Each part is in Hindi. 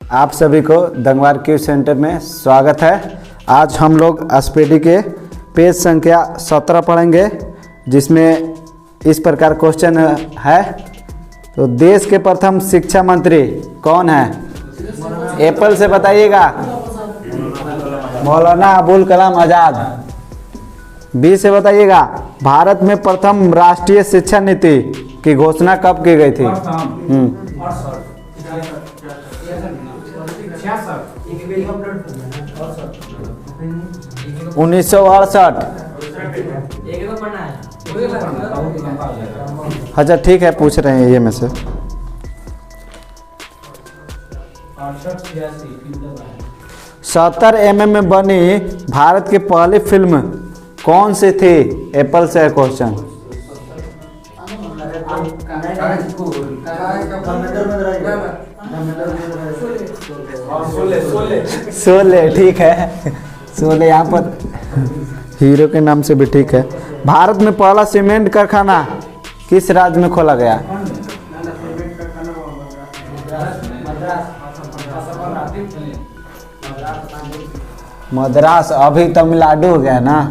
आप सभी को दंगवार क्यू सेंटर में स्वागत है। आज हम लोग एसपीडी के पेज संख्या 17 पढ़ेंगे, जिसमें इस प्रकार क्वेश्चन है। तो देश के प्रथम शिक्षा मंत्री कौन है? एप्पल से बताइएगा। मौलाना अबुल कलाम आज़ाद। बी से बताइएगा। भारत में प्रथम राष्ट्रीय शिक्षा नीति की घोषणा कब की गई थी? 1968। अच्छा ठीक है, पूछ रहे हैं ये में से। 70 mm में बनी भारत की पहली फिल्म कौन सी थी? एप्पल से है क्वेश्चन। शोले, ठीक है। शोले यहाँ पर हीरो के नाम से भी ठीक है। भारत में पहला सीमेंट कारखाना किस राज्य में खोला गया? मद्रास। अभी तमिलनाडु हो गया ना।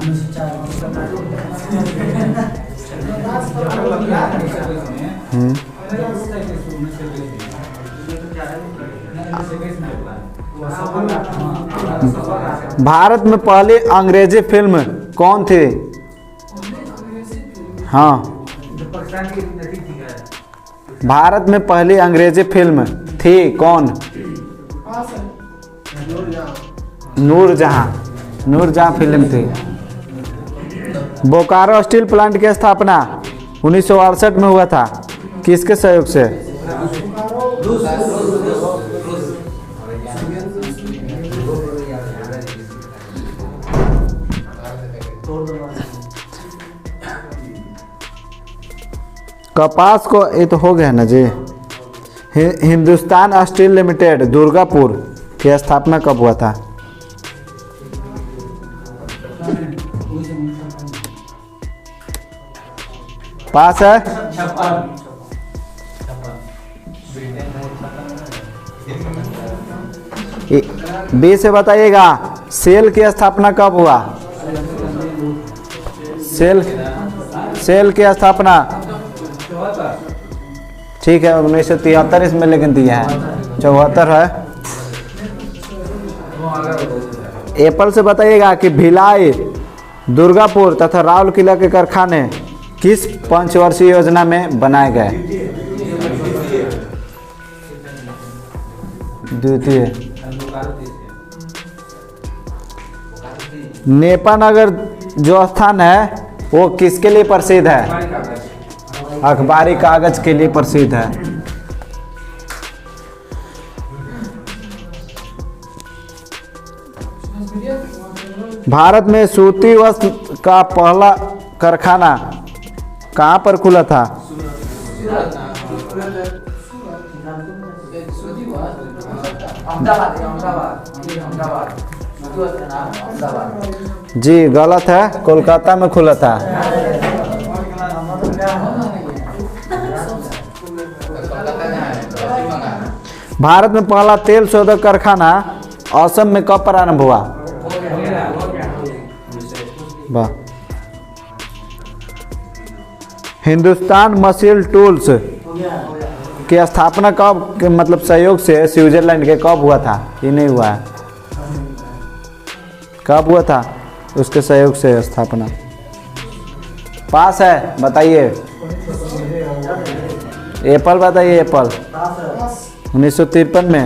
भारत में पहली अंग्रेजी फिल्म कौन थी? हाँ, भारत में पहली अंग्रेजी फिल्म थी कौन? नूरजहां। नूरजहां फिल्म थी। बोकारो स्टील प्लांट की स्थापना 1968 में हुआ था, किसके सहयोग से? कपास को ये तो हो गया ना जी। हिंदुस्तान स्टील लिमिटेड दुर्गापुर की स्थापना कब हुआ था? पास है। बी से बताइएगा। सेल की स्थापना कब हुआ? सेल की स्थापना ठीक है 1973 इसमें, लेकिन दिया है 74 है। एप्पल से बताइएगा कि भिलाई, दुर्गापुर तथा राउरकेला के कारखाने किस पंचवर्षीय योजना में बनाए गए? द्वितीय। नेपानगर जो स्थान है वो किसके लिए प्रसिद्ध है? अखबारी कागज के लिए प्रसिद्ध है। भारत में सूती वस्त्र का पहला कारखाना कहाँ पर खुला था? जी गलत है, कोलकाता में खुला था। भारत में पहला तेल शोधक कारखाना असम में कब प्रारंभ हुआ? वाह। हिंदुस्तान मशीन टूल्स की स्थापना कब, मतलब सहयोग से स्विट्जरलैंड के कब हुआ था? ये नहीं हुआ है। कब हुआ था उसके सहयोग से स्थापना? पास है, बताइए। एप्पल बताइए। एप्पल 1953 में।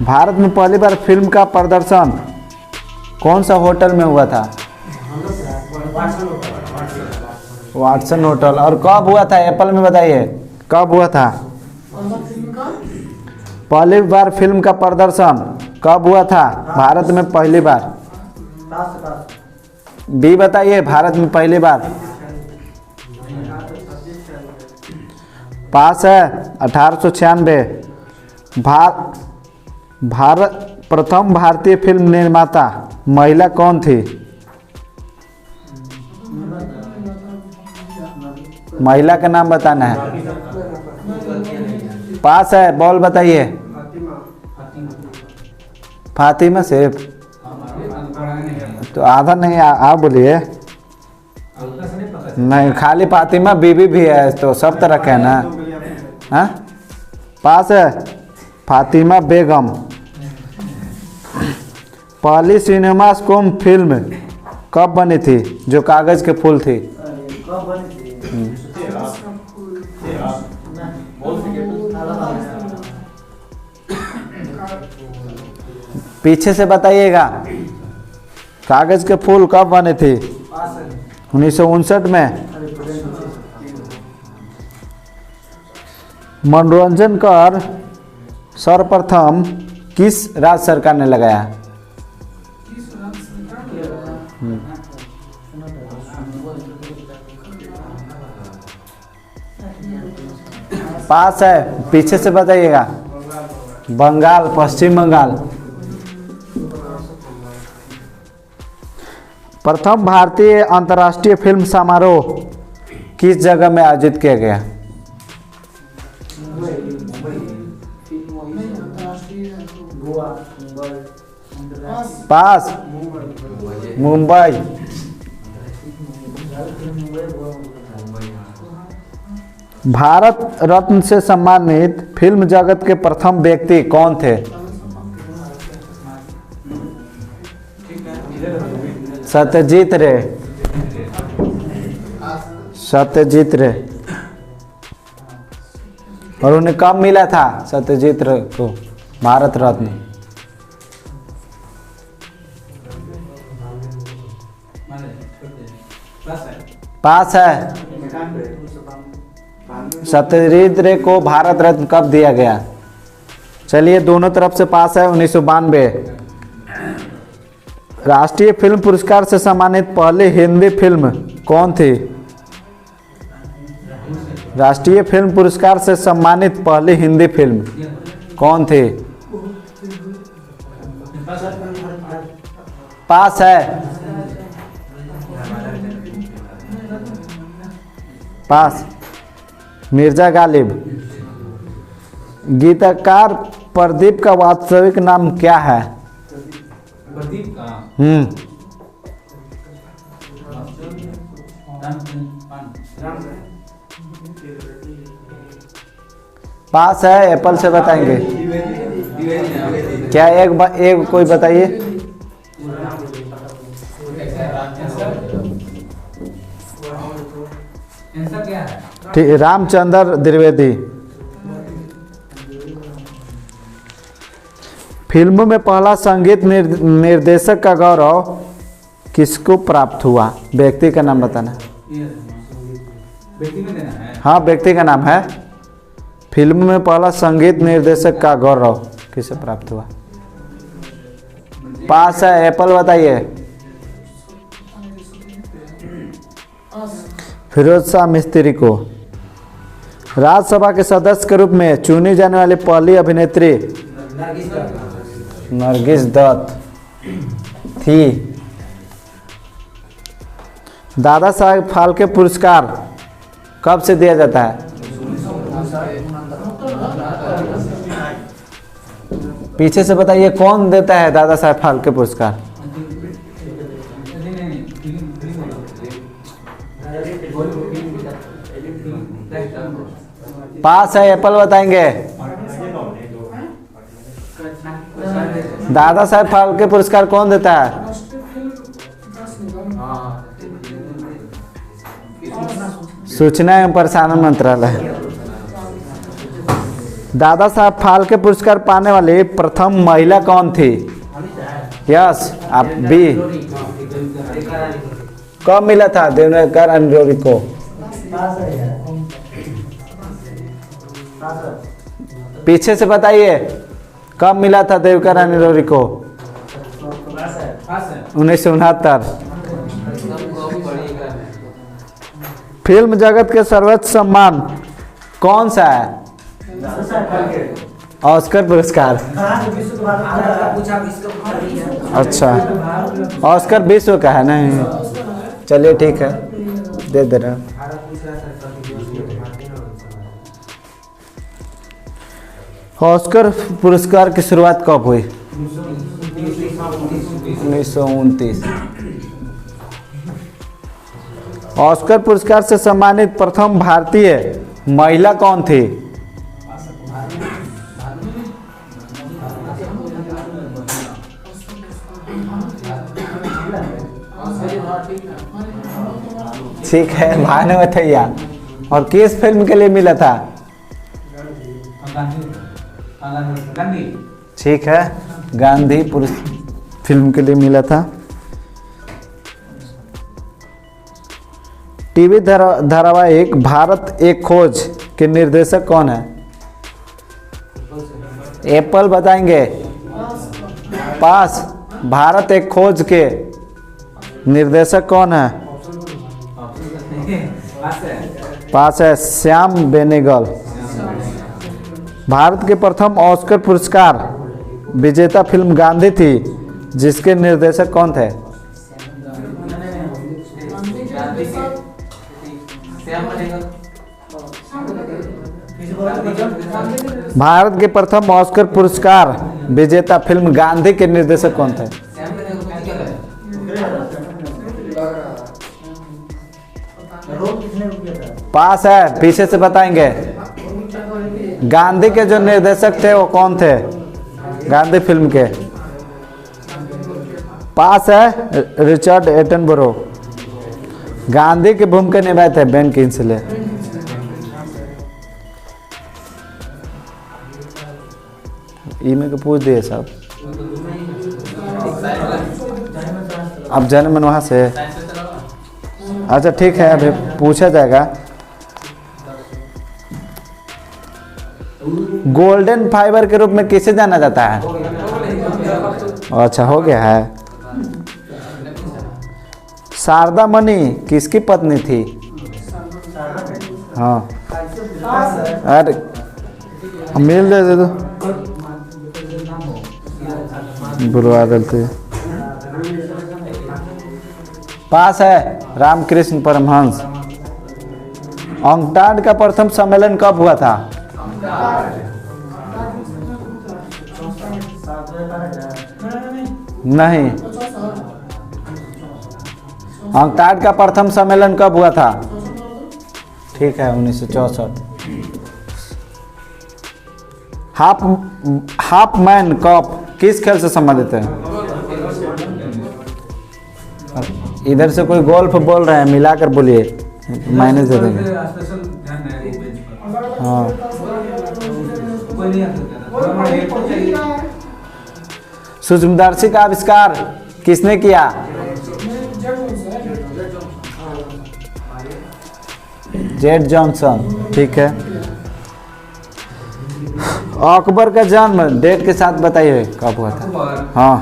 भारत में पहली बार फिल्म का प्रदर्शन कौन सा होटल में हुआ था? Watson hotel. और कब हुआ था? एप्पल में बताइए कब हुआ था? पहली बार फिल्म का प्रदर्शन कब हुआ था भारत में पहली बार? बी बताइए। भारत में पहली बार। पास है 1896। भारत प्रथम भारतीय फिल्म निर्माता महिला कौन थी? महिला का नाम बताना है। पास है, बॉल बताइए। फातिमा सिर्फ, तो आधा नहीं, आप बोलिए। नहीं, खाली फातिमा बीबी भी है, तो सब तरह के है ना। हाँ, पास है। फातिमा बेगम। पहली सिनेमास्कोप फिल्म कब बनी थी जो कागज के फूल थी? पीछे से बताइएगा। कागज के फूल कब बने थे? 1959 में। मनोरंजन कर सर्वप्रथम किस राज्य सरकार ने लगाया? पास है, पीछे से बताइएगा। बंगाल, पश्चिम बंगाल। प्रथम भारतीय अंतर्राष्ट्रीय फिल्म समारोह किस जगह में आयोजित किया गया? पास, मुंबई। भारत रत्न से सम्मानित फिल्म जगत के प्रथम व्यक्ति कौन थे? सत्यजीत रे। सत्यजीत रे। और उन्हें कब मिला था सत्यजीत रे को भारत रत्न? पास है। सत्यजीत रे को भारत रत्न कब दिया गया? चलिए, दोनों तरफ से पास है। 1992। राष्ट्रीय फिल्म पुरस्कार से सम्मानित पहली हिंदी फिल्म कौन थी? राष्ट्रीय फिल्म पुरस्कार से सम्मानित पहली हिंदी फिल्म कौन थी? पास है। पास, मिर्जा गालिब। गीतकार प्रदीप का वास्तविक नाम क्या है? प्रदीप का? पास है। एप्पल से बताएंगे क्या? एक कोई बताइए। ठीक, रामचंद्र द्विवेदी। फिल्मों में पहला संगीत निर्देशक का गौरव किसको प्राप्त हुआ? व्यक्ति का नाम बताना। व्यक्ति में देना है? हाँ, व्यक्ति का नाम है। फिल्म में पहला संगीत निर्देशक का गौरव किसे प्राप्त हुआ? पास है। एप्पल बताइए। फिरोज शाह मिस्त्री को। राज्यसभा के सदस्य के रूप में चुनी जाने वाली पहली अभिनेत्री नरगिस दत्त थी। दादा साहेब फाल्के पुरस्कार कब से दिया जाता है? पीछे से बताइए, कौन देता है दादा साहेब फाल्के पुरस्कार? पास है। एप्पल बताएंगे। दादा साहेब फाल्के पुरस्कार कौन देता है? सूचना एवं प्रसारण मंत्रालय। दादा साहब फाल्के पुरस्कार पाने वाली प्रथम महिला कौन थी? यस, आप बी। कब मिला था देवकर अनिरोरी को? पीछे से बताइए, कब मिला था देवकर अनिरोरी को? 1969। फिल्म जगत के सर्वोच्च सम्मान कौन सा है? ऑस्कर पुरस्कार। अच्छा, ऑस्कर विश्व का है? नहीं, चलिए ठीक है, दे दे रहे हैं। ऑस्कर पुरस्कार की शुरुआत कब हुई? 1929। ऑस्कर पुरस्कार से सम्मानित प्रथम भारतीय महिला कौन थी? ठीक है, भानुमथैया। और किस फिल्म के लिए मिला था? ठीक है, गांधी फिल्म के लिए मिला था। टीवी धारावाहिक भारत एक खोज के निर्देशक कौन है? एप्पल बताएंगे। पास। भारत एक खोज के निर्देशक कौन है? पास है, श्याम बेनेगल। भारत के प्रथम ऑस्कर पुरस्कार विजेता फिल्म गांधी थी, जिसके निर्देशक कौन थे? भारत के प्रथम ऑस्कर पुरस्कार विजेता फिल्म गांधी के निर्देशक कौन थे? पास है, पीछे से बताएंगे। गांधी के जो निर्देशक थे वो कौन थे? गांधी फिल्म के। पास है, रिचर्ड एटनबरो। गांधी की भूमिका निभाए थे बेन किंग्सले। ईमेल को पूछ दिए सब। अब जन्म वहां से। अच्छा ठीक है, अभी पूछा जाएगा। गोल्डन फाइबर के रूप में किसे जाना जाता है? अच्छा, हो गया है। शारदा मणि किसकी पत्नी थी? हाँ, अरे मिल दे दो, बुलवा देते। पास है, रामकृष्ण परमहंस। अंकटाड का प्रथम सम्मेलन कब हुआ था? नहीं, अंकटाड का प्रथम सम्मेलन कब हुआ था? ठीक है, 1964। हाफ मैन कप किस खेल से संबंधित है? इधर से कोई गोल्फ बोल रहे हैं, मिलाकर बोलिए, माइनस दे देंगे। हाँ, सूक्ष्मदर्शी का आविष्कार किसने किया? Z Johnson. ठीक है। अकबर का जन्म डेट के साथ बताइए कब हुआ था? हाँ,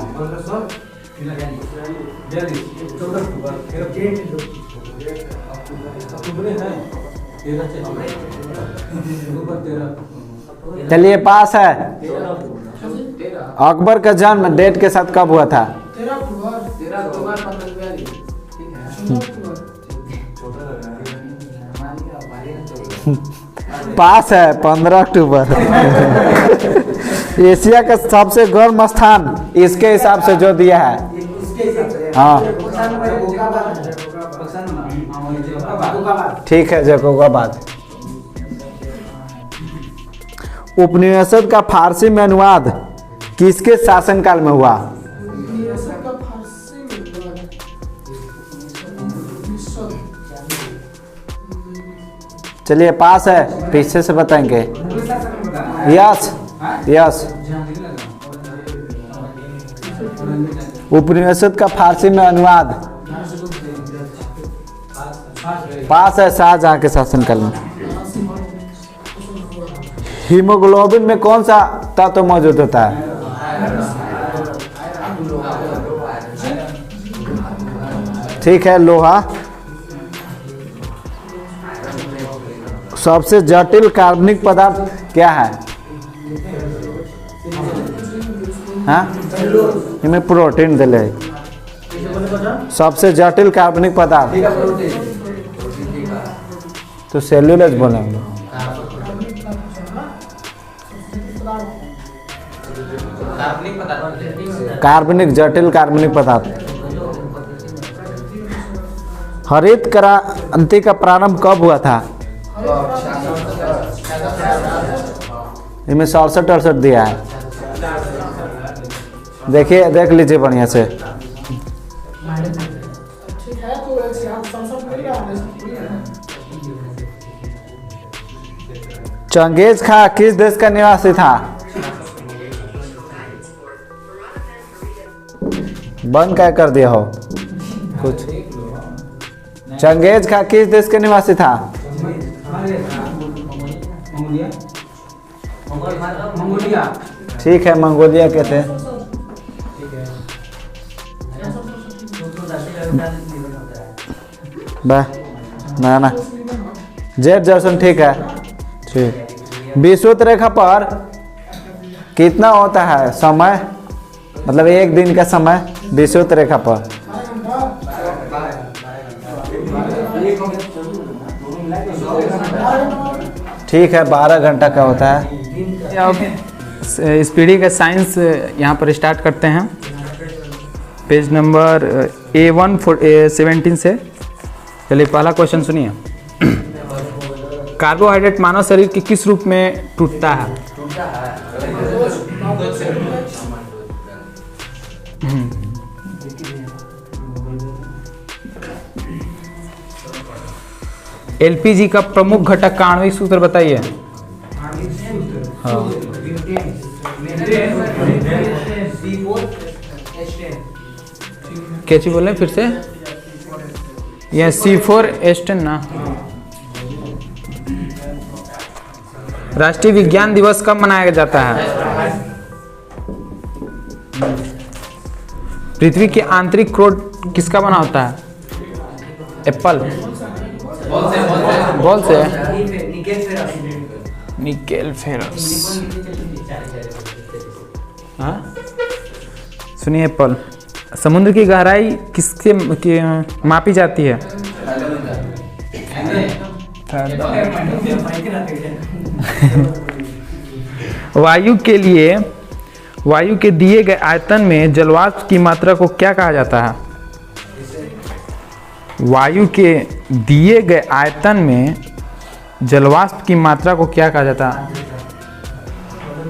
चलिए, पास है। अकबर का जन्म डेट के साथ कब हुआ था? पास है, 15 अक्टूबर। एशिया का सबसे गर्म स्थान इसके हिसाब से जो दिया है। हाँ, ठीक है, जैकोबाबाद। उपनिवेशों का फारसी में अनुवाद किसके शासनकाल में हुआ? चलिए, पास है, पीछे से बताएंगे। Yes yes. उपनिवेशों का फारसी में अनुवाद। पास है, शाहजहां के शासनकाल में। हीमोग्लोबिन में कौन सा तत्व मौजूद होता है? ठीक है, लोहा। सबसे जटिल कार्बनिक पदार्थ क्या है? हाँ, इनमें प्रोटीन दिले। सबसे जटिल कार्बनिक पदार्थ तो सेल्यूलोज बोलेंगे। कार्बनिक, जटिल कार्बनिक पदार्थ। हरित क्रांति का प्रारंभ कब हुआ था? इसमें 67-68 दिया है, देखिए, देख लीजिए बढ़िया से। चंगेज खां किस देश का निवासी था? बंद क्या कर दिया हो कुछ? चंगेज खां किस देश के निवासी था? ठीक है, मंगोलिया के थे। ना जेड जर्सन, ठीक है, ठीक। विषुवत रेखा पर कितना होता है समय, मतलब एक दिन का समय विषुवत रेखा पर? ठीक है, 12 घंटा का होता है। अब इस पीढ़ी का साइंस यहाँ पर स्टार्ट करते हैं, पेज नंबर A117 से। चलिए पहला क्वेश्चन सुनिए। कार्बोहाइड्रेट मानव शरीर के किस रूप में टूटता है? एलपीजी का प्रमुख घटक का आणविक सूत्र बताइए। हाँ। क्या चीज बोले फिर से? यह C4H10 ना। राष्ट्रीय विज्ञान दिवस कब मनाया जाता है? पृथ्वी के आंतरिक क्रोड किसका बना होता है? एप्पल बॉल से। Nickel ferrous. हाँ? सुनिए, एप्पल। समुद्र की गहराई किसके मापी जाती है? वायु के दिए गए आयतन में जलवाष्प की मात्रा को क्या कहा जाता है? वायु के दिए गए आयतन में जलवाष्प की मात्रा को क्या कहा जाता है?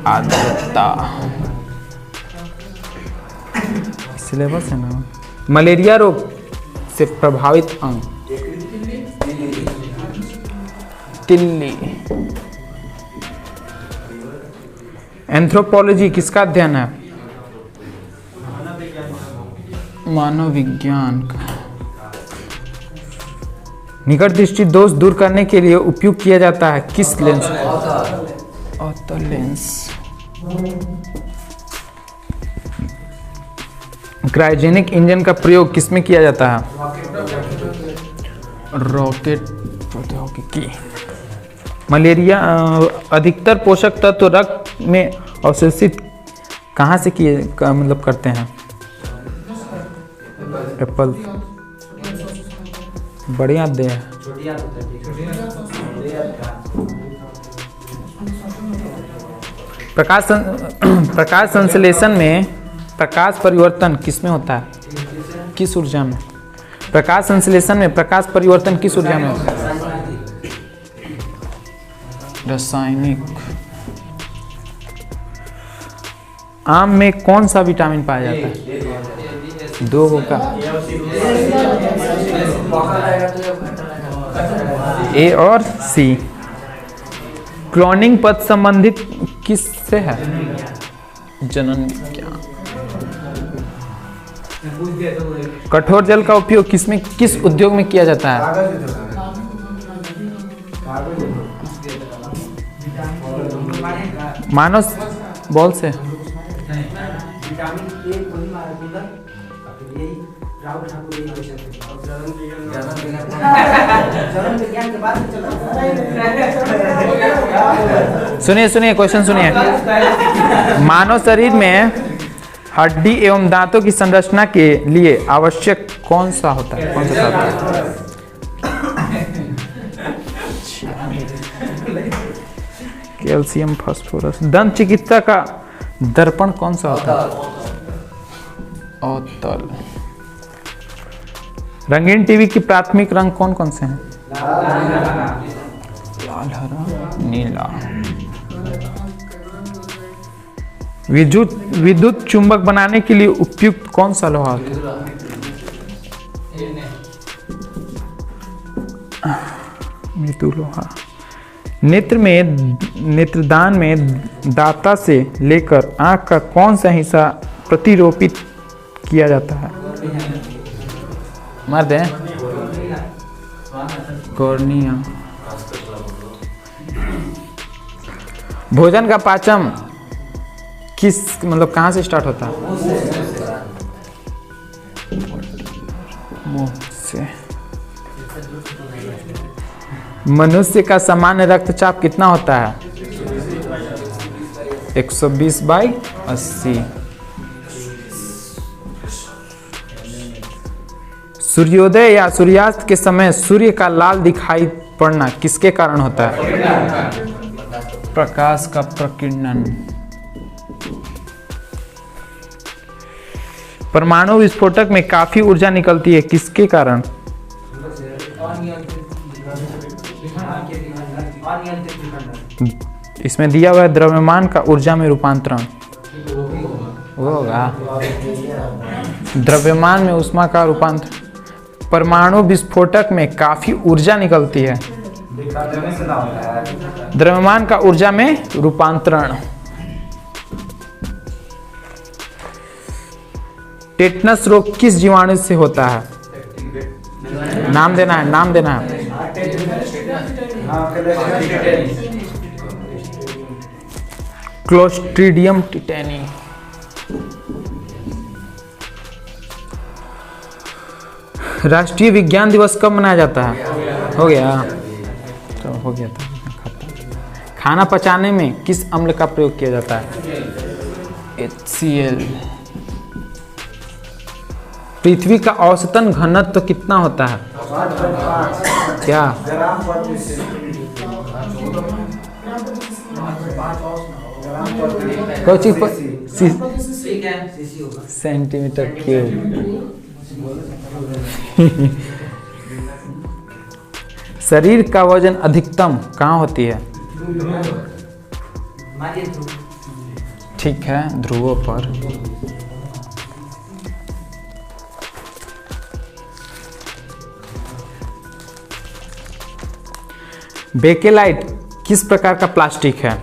आर्द्रता। सिलेबस है ना। मलेरिया रोग से प्रभावित अंग? तिल्ली। एंथ्रोपोलॉजी किसका अध्ययन है? मानव विज्ञान का। निकट दृष्टि दोष दूर करने के लिए उपयोग किया जाता है किस lens? Ortho lens. Cryogenic engine का प्रयोग किसमें किया जाता है? रॉकेट प्रौद्योगिकी। मलेरिया अधिकतर पोषक तत्व रक्त में अवशोषित कहाँ से मतलब करते हैं? एप्पल। बढ़िया दे। प्रकाश संश्लेषण में प्रकाश परिवर्तन किस में होता है? किस ऊर्जा में? प्रकाश संश्लेषण में प्रकाश परिवर्तन किस ऊर्जा में होता है? रासायनिक। आम में कौन सा विटामिन पाया जाता है? दो का ए और सी। क्लोनिंग पद संबंधित किस से है? जनन विज्ञान। कठोर जल का उपयोग किस उद्योग में किया जाता है? मानव बॉल से। सुनिए क्वेश्चन सुनिए। मानव शरीर में हड्डी एवं दांतों की संरचना के लिए आवश्यक कौन सा होता है? कौन सा होता है? Calcium phosphorus. दंत चिकित्सा का दर्पण कौन सा होता है? अवतल। रंगीन टीवी की प्राथमिक रंग कौन कौन से हैं? लाल, हरा, नीला। विद्युत चुंबक बनाने के लिए उपयुक्त कौन सा लोहा होता है? मृदु लोहा। नेत्रदान में दाता से लेकर आंख का कौन सा हिस्सा प्रतिरोपित किया जाता है? मर दें कॉर्निया। भोजन का पाचन किस कहाँ से स्टार्ट होता है? मुंह से। मनुष्य का सामान्य रक्तचाप कितना होता है? 120/80। सूर्योदय या सूर्यास्त के समय सूर्य का लाल दिखाई पड़ना किसके कारण होता है? प्रकाश का प्रकीर्णन। परमाणु विस्फोटक में काफी ऊर्जा निकलती है किसके कारण? इसमें दिया हुआ है द्रव्यमान का ऊर्जा में रूपांतरण। वो होगा द्रव्यमान में ऊष्मा का रूपांतरण। परमाणु विस्फोटक में काफी ऊर्जा निकलती है। द्रव्यमान का ऊर्जा में रूपांतरण। टेटनस रोग किस जीवाणु से होता है? नाम देना है, नाम देना है। Clostridium tetani. राष्ट्रीय विज्ञान दिवस कब मनाया जाता है? हो गया तो हो गया था। खाना पचाने में किस अम्ल का प्रयोग किया जाता है? HCl। पृथ्वी का औसतन घनत्व कितना होता है? क्या? Centimetre cube. शरीर का वजन अधिकतम कहाँ होती है? ठीक है, ध्रुवों पर। बेकेलाइट किस प्रकार का प्लास्टिक है?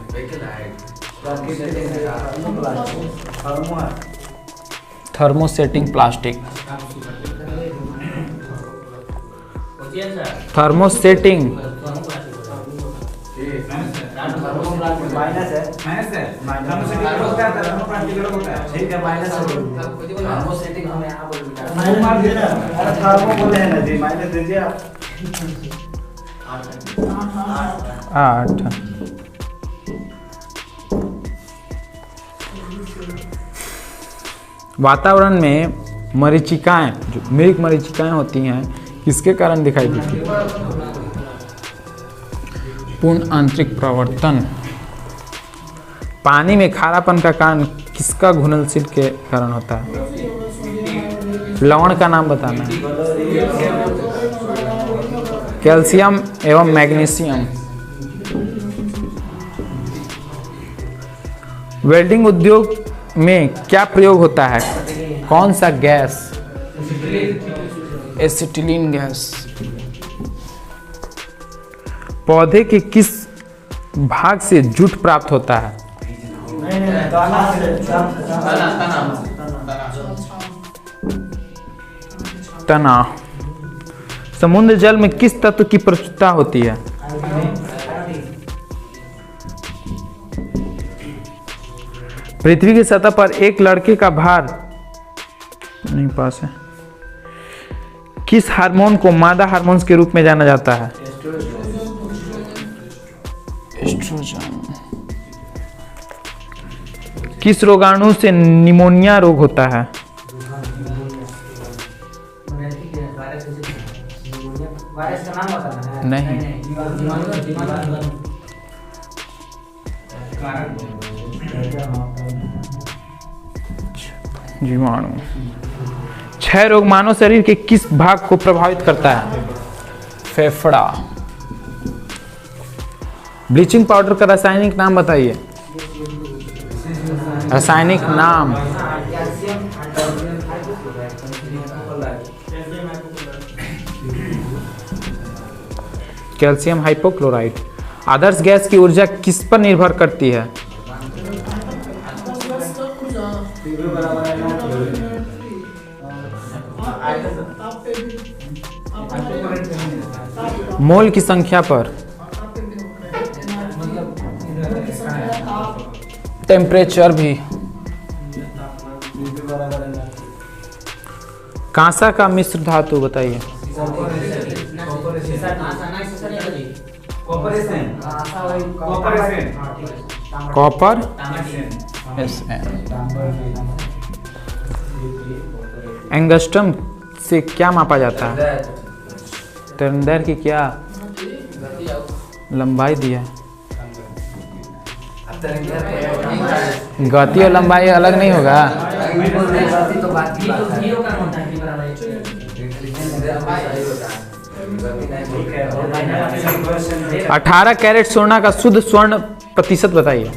Thermosetting plastic. थर्मोसेटिंग आठ। वातावरण में मरीचिकाएं, जो मृग मरीचिकाएं होती हैं, किसके कारण दिखाई देती है? पूर्ण आंतरिक प्रवर्तन। पानी में खारापन का कारण किसका घुलनशील के कारण होता है? लवण का नाम बताना है। कैल्शियम एवं मैग्नीशियम। वेल्डिंग उद्योग में क्या प्रयोग होता है? कौन सा गैस? Acetylene gas. पौधे के किस भाग से जूट प्राप्त होता है? तना। समुद्र जल में किस तत्व की प्रचुरता होती है? पृथ्वी की सतह पर एक लड़के का भार नहीं पास है। किस हार्मोन को मादा हार्मोन के रूप में जाना जाता है? एस्ट्रोजन। किस रोगाणु से निमोनिया रोग होता है? नहीं। जीवाणु। क्षय रोग मानव शरीर के किस भाग को प्रभावित करता है? फेफड़ा। ब्लीचिंग पाउडर का रासायनिक नाम बताइए। रासायनिक नाम। Calcium hypochlorite. आदर्श गैस की ऊर्जा किस पर निर्भर करती है? मोल की संख्या पर। टेम्परेचर भी। कांसा का मिश्र धातु बताइए। कॉपर एंगस्ट्रम से क्या मापा जाता है? तरंगदैर्घ्य की क्या लंबाई दी है? गति और लंबाई अलग नहीं होगा? 18 कैरेट सोना का शुद्ध स्वर्ण प्रतिशत बताइए।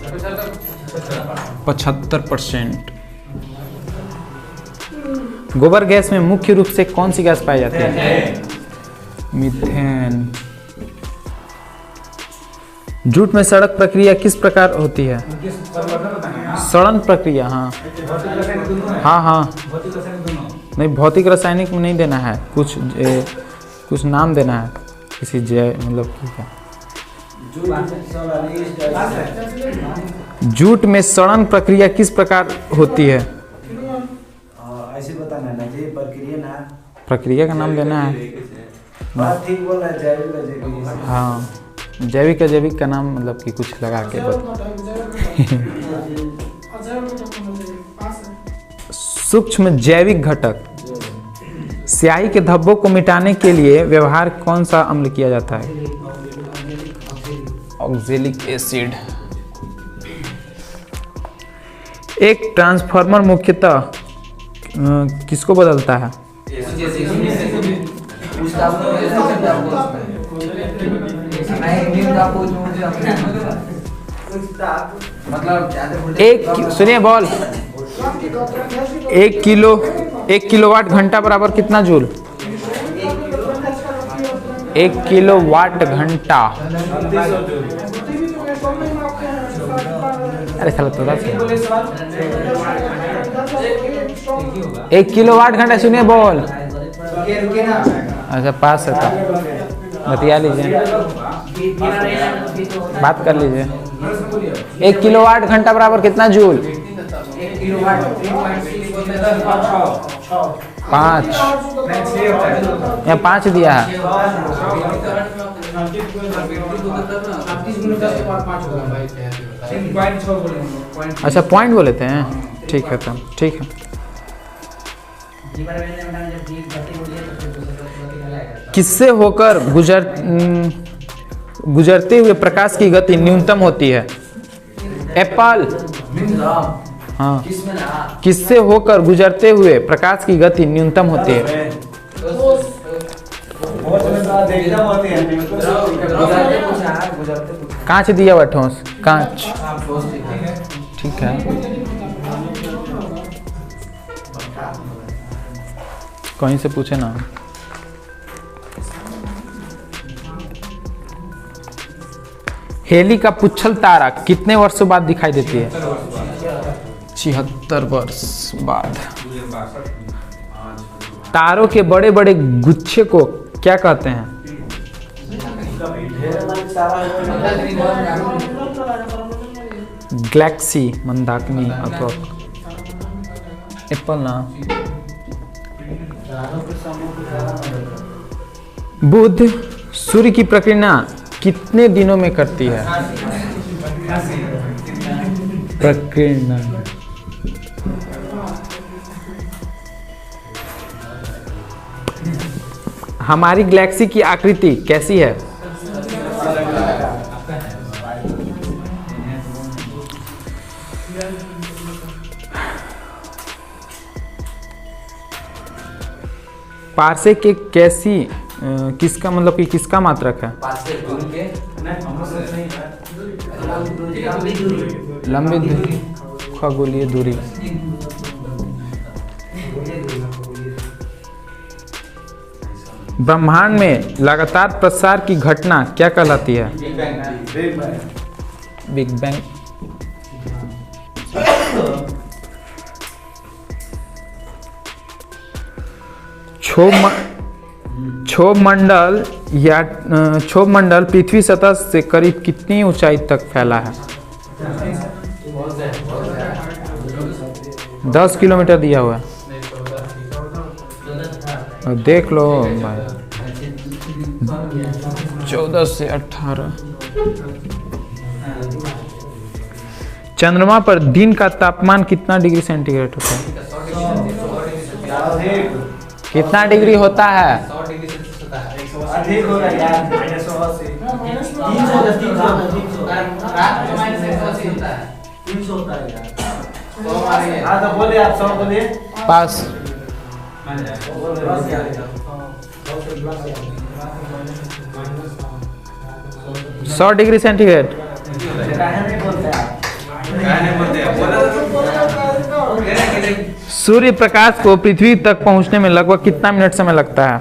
75%। गोबर गैस में मुख्य रूप से कौन सी गैस पाई जाती है? मीथेन। जूट में सड़न प्रक्रिया किस प्रकार होती है? सड़न प्रक्रिया। हाँ हाँ हाँ, नहीं भौतिक रासायनिक में नहीं देना है, कुछ नाम देना है किसी मतलब क्या। जूट में सड़न प्रक्रिया किस प्रकार होती है? ऐसे बताना है ना जी, प्रक्रिया ना, प्रक्रिया का नाम देना है। ठीक बोल रहा है, जैविक। हाँ, जैविक का नाम मतलब कि कुछ लगा के सूक्ष्म जैविक घटक। स्याही के धब्बों को मिटाने के लिए व्यवहार कौन सा अम्ल किया जाता है? Oxalic acid. एक ट्रांसफार्मर मुख्यतः किसको बदलता है? सुनिए बॉल, 1 किलोवाट घंटा बराबर कितना जूल? 1 किलोवाट घंटा। अरे साला 1 किलोवाट घंटा। सुनिए बॉल, अच्छा पास है तो बतिया लीजिए, बात कर लीजिए। 1 किलोवाट घंटा बराबर कितना जूल? 5। यहाँ 5 दिया है। अच्छा पॉइंट बोले थे, ठीक है तो ठीक है। किससे होकर गुजरते हुए प्रकाश की गति न्यूनतम होती है? एप्पल। हाँ, किससे होकर गुजरते हुए प्रकाश की गति न्यूनतम होती है? कांच दिया हुआ ठोस, कांच। ठीक है, कहीं से पूछे ना। हेली का पुच्छल तारा कितने वर्षों बाद दिखाई देती है? 76 वर्ष बाद। तारों के बड़े बड़े गुच्छे को क्या कहते हैं? गैलेक्सी, मंदाकिनी अथवा एप्पल ना। बुध सूर्य की प्रक्रिया कितने दिनों में करती है? प्रक्रिया हमारी गैलेक्सी की आकृति कैसी है? पार्सेक एक कैसी किसका मतलब कि किसका मात्रक है? लंबी दूरी, खगोलीय दूरी। ब्रह्मांड में लगातार प्रसार की घटना क्या कहलाती है? Big bang. क्षोभ मंडल पृथ्वी सतह से करीब कितनी ऊंचाई तक फैला है? 10 किलोमीटर दिया हुआ है। देख लो भाई, 14 से 18। चंद्रमा पर दिन का तापमान कितना डिग्री सेंटीग्रेड होता है? कितना डिग्री होता है? अधिक होगा यार, -180। 300 होता है यार। हाँ तो बोलिए, आप 100 बोलिए। पास। 100 डिग्री सेंटीग्रेड। सूर्य प्रकाश को पृथ्वी तक पहुंचने में लगभग कितना मिनट समय लगता है?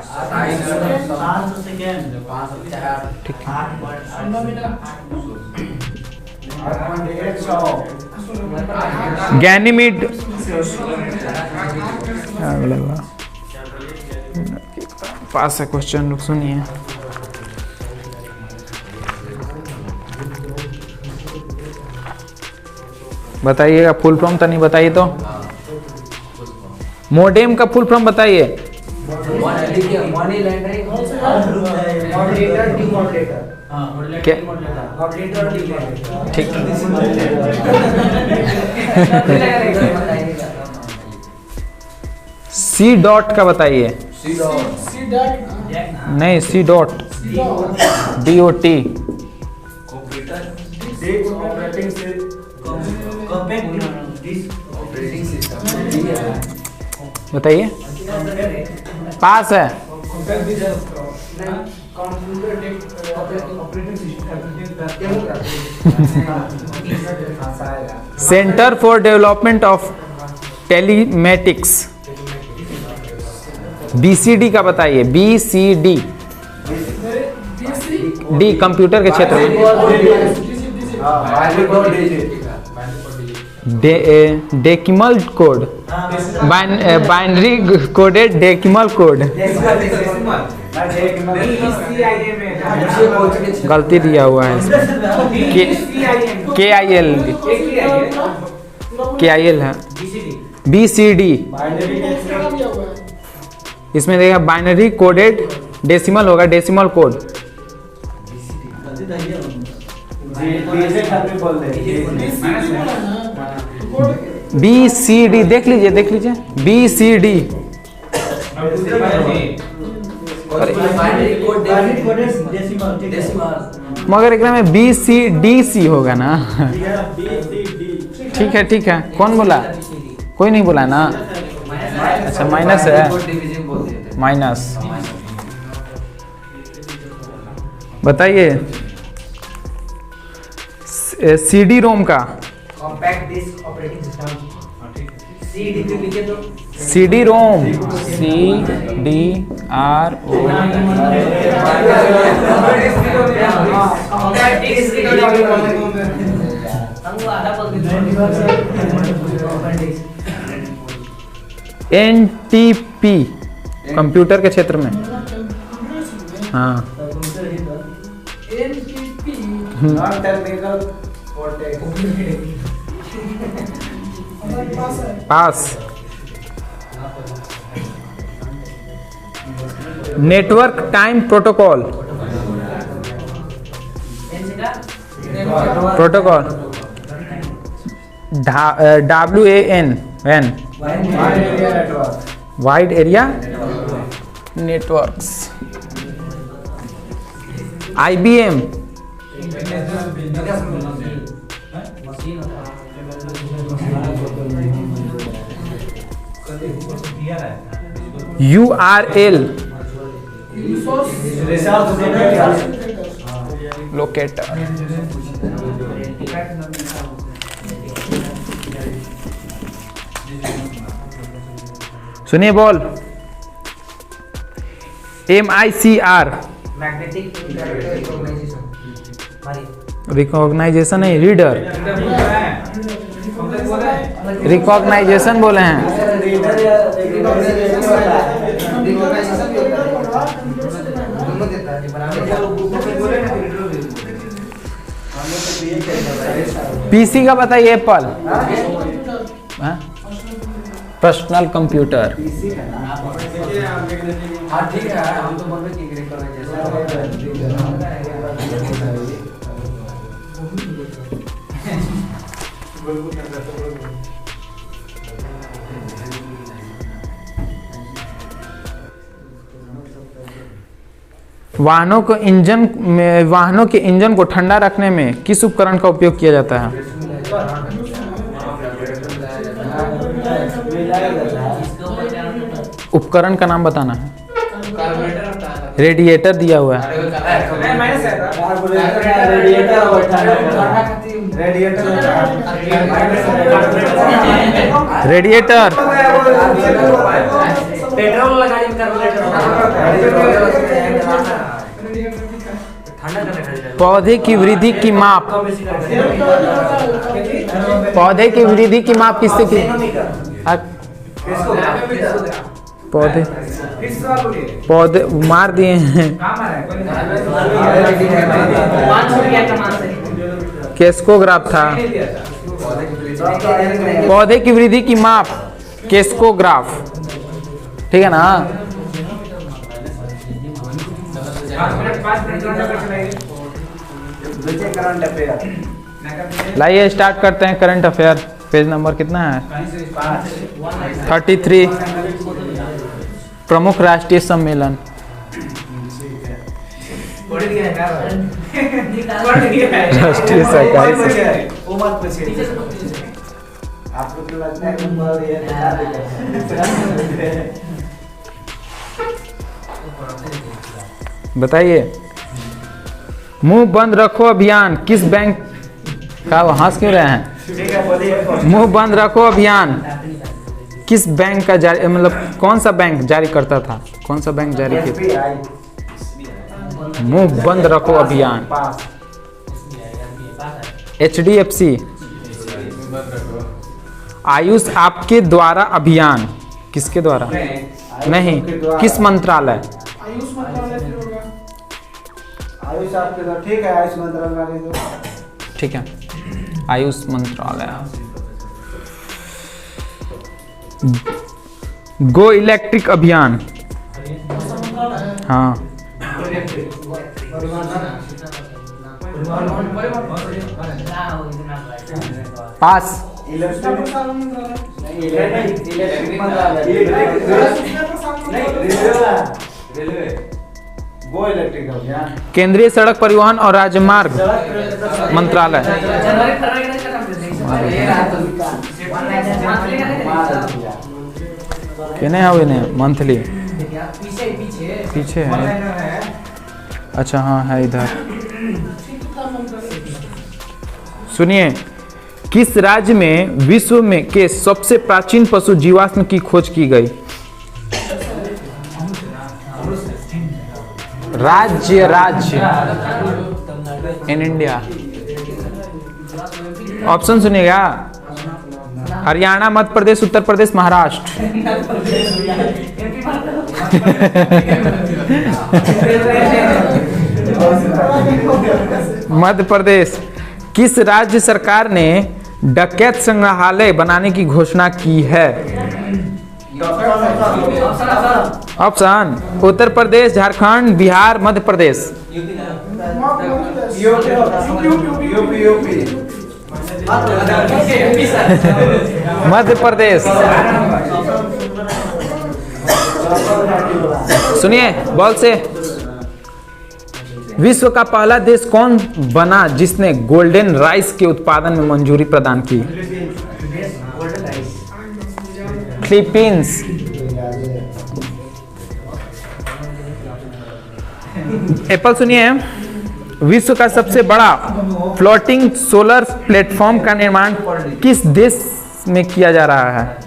500 सेकेंड। ठीक है। गैनीमीड पास है क्वेश्चन, लोग सुनिए। बताइएगा फुल फॉर्म तो नहीं बताइए तो। मोडेम का फुल फॉर्म बताइए। क्या? ठीक। सी डॉट का बताइए। नहीं, सी डॉट, DOT। बताइए। पास है। Centre for development of telematics, BCD का बताइए। BCD, D कंप्यूटर के क्षेत्र में। Decimal code, binary coded decimal code. गलती दिया हुआ है इसमें। KIL है। BCD इसमें देखा, बाइनरी कोडेड डेसिमल होगा, डेसिमल कोड। BCD देख लीजिए, देख लीजिए। BCD मगर एक में BCDC होगा ना। ठीक है, ठीक है। कौन बोला? कोई नहीं बोला ना। अच्छा, माइनस है, माइनस। बताइए CD रोम का। Compact disc operating system. CD ROM, CDROM। NTP computer के क्षेत्र में। हाँ, pass. Network time protocol, protocol WAN, wide area networks. IBM, URL locator. सुनिए बोल। MICR Magnetic recognition. रिकॉग्नाइजेशन नहीं, रीडर रिकॉग्नाइजेशन बोले हैं। PC का बताइए, एप्पल। Personal computer. हाँ ठीक है, हम तो बोल रहे कि recognition। वाहनों के इंजन को ठंडा रखने में किस उपकरण का उपयोग किया जाता है? उपकरण का नाम बताना है। रेडिएटर दिया हुआ है। रेडिएटर पेट्रोल वाला गाड़ी में कार्बोरेटर। पौधे की वृद्धि की माप। पौधे की वृद्धि की माप किससे की? पौधे मार दिए हैं। केस्कोग्राफ था। पौधे की वृद्धि की माप केस्कोग्राफ, ठीक है ना? लाइए स्टार्ट करते हैं करंट अफेयर। पेज नंबर कितना है? 33। प्रमुख राष्ट्रीय सम्मेलन। राष्ट्रीय सहकारी बताइए। मुंह बंद रखो अभियान किस बैंक का? हंस क्यों रहे हैं? मुंह बंद रखो अभियान किस बैंक का जारी, मतलब कौन सा बैंक जारी करता था? कौन सा बैंक जारी किया? मुंह बंद रखो अभियान HDFC। आयुष आपके द्वारा अभियान किसके द्वारा? नहीं, किस मंत्रालय? आयुष आपके द्वारा, ठीक है, आयुष मंत्रालय। ठीक है, आयुष मंत्रालय। गो इलेक्ट्रिक अभियान। हाँ, पास। केंद्रीय सड़क परिवहन और राजमार्ग मंत्रालय। मंथली पीछे है। अच्छा हाँ है इधर। सुनिए, किस राज्य में विश्व में के सबसे प्राचीन पशु जीवाश्म की खोज की गई? राज्य इन इंडिया। ऑप्शन सुनिएगा। हरियाणा, मध्य प्रदेश, उत्तर प्रदेश, महाराष्ट्र। मध्य प्रदेश। किस राज्य सरकार ने डकैत संग्रहालय बनाने की घोषणा की है? ऑप्शन उत्तर प्रदेश, झारखंड, बिहार, मध्य प्रदेश। मध्य प्रदेश। सुनिए बॉल से। विश्व का पहला देश कौन बना जिसने गोल्डन राइस के उत्पादन में मंजूरी प्रदान की? फिलीपींस। एप्पल सुनिए, विश्व का सबसे बड़ा फ्लोटिंग सोलर प्लेटफॉर्म का निर्माण किस देश में किया जा रहा है?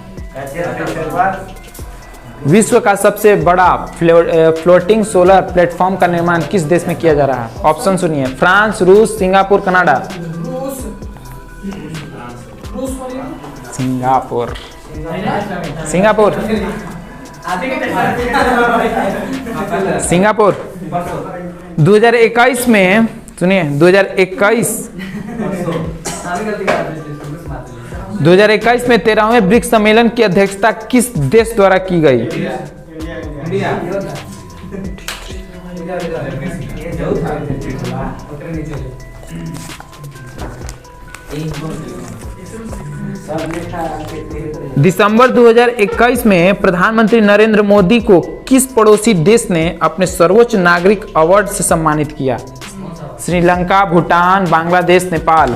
विश्व का सबसे बड़ा फ्लोटिंग सोलर प्लेटफॉर्म का निर्माण किस देश में किया जा रहा है? ऑप्शन सुनिए, फ्रांस, रूस, Singapore, Canada. Singapore. Singapore. Singapore 2021 में, सुनिए 2021 में 13वें ब्रिक्स सम्मेलन की अध्यक्षता किस देश द्वारा की गई? दिसंबर 2021 में प्रधानमंत्री नरेंद्र मोदी को किस पड़ोसी देश ने अपने सर्वोच्च नागरिक अवार्ड से सम्मानित किया? श्रीलंका, भूटान, बांग्लादेश, नेपाल।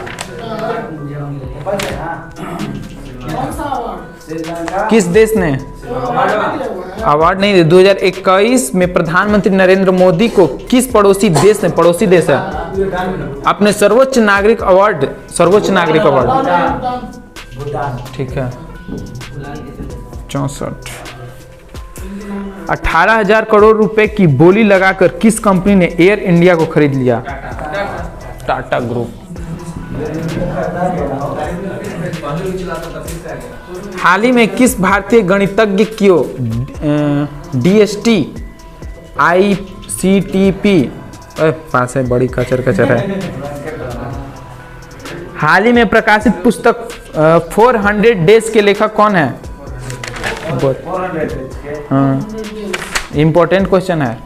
किस देश ने अवार्ड नहीं? 2021 में प्रधानमंत्री नरेंद्र मोदी को किस पड़ोसी देश ने, पड़ोसी देश है, अपने सर्वोच्च नागरिक अवार्ड ठीक है 64 18,000 करोड़ रुपए की बोली लगाकर किस कंपनी ने एयर इंडिया को खरीद लिया? टाटा ग्रुप। हाल ही में किस भारतीय गणितज्ञ को DST ICTP पास है, बड़ी कचर है। हाल ही में प्रकाशित पुस्तक 400 डेज के लेखक कौन है? हाँ, इम्पोर्टेंट क्वेश्चन है।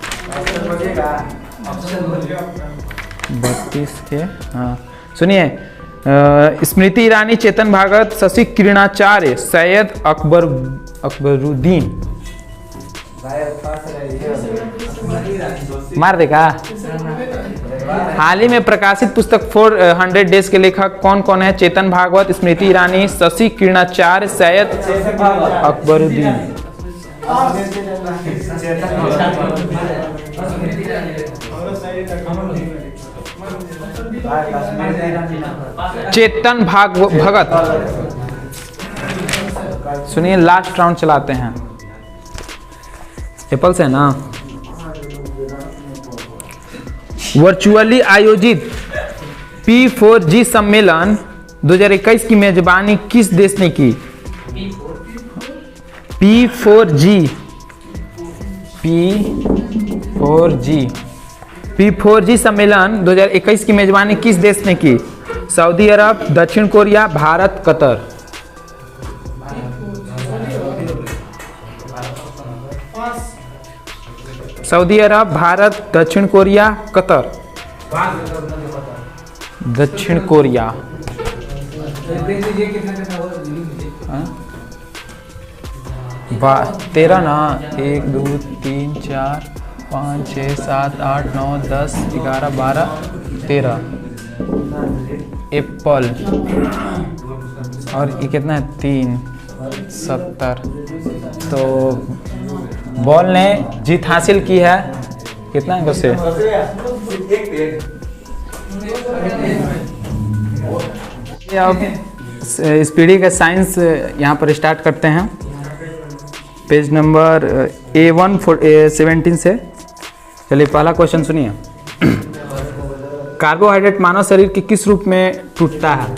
32 के। हाँ सुनिए, स्मृति ईरानी, चेतन भागवत, शशि किरणाचार्य, सैयद अकबरुद्दीन। मार देगा। हाल ही में प्रकाशित पुस्तक 400 डेज के लेखक कौन कौन है? चेतन भागवत, स्मृति ईरानी, शशि किरणाचार्य, सैयद अकबरुद्दीन। चेतन भगत। सुनिए, लास्ट राउंड चलाते हैं। एप्पल से ना वर्चुअली आयोजित P4G सम्मेलन 2021 की मेजबानी किस देश ने की? P4G सम्मेलन 2021 की मेजबानी किस देश ने की? सऊदी अरब, दक्षिण कोरिया, भारत, कतर। सऊदी अरब, भारत, दक्षिण कोरिया, कतर। दक्षिण कोरिया। 13 ना, 1 2 3 4 5 6 7 8 9 10 11 12 13। एप्पल और ये कितना है? 3 70। तो बॉल ने जीत हासिल की है। कितना है वैसे? अब स्पीडी का साइंस यहाँ पर स्टार्ट करते हैं। पेज नंबर A117 से। चलिए पहला क्वेश्चन सुनिए। कार्बोहाइड्रेट मानव शरीर के किस रूप में टूटता है?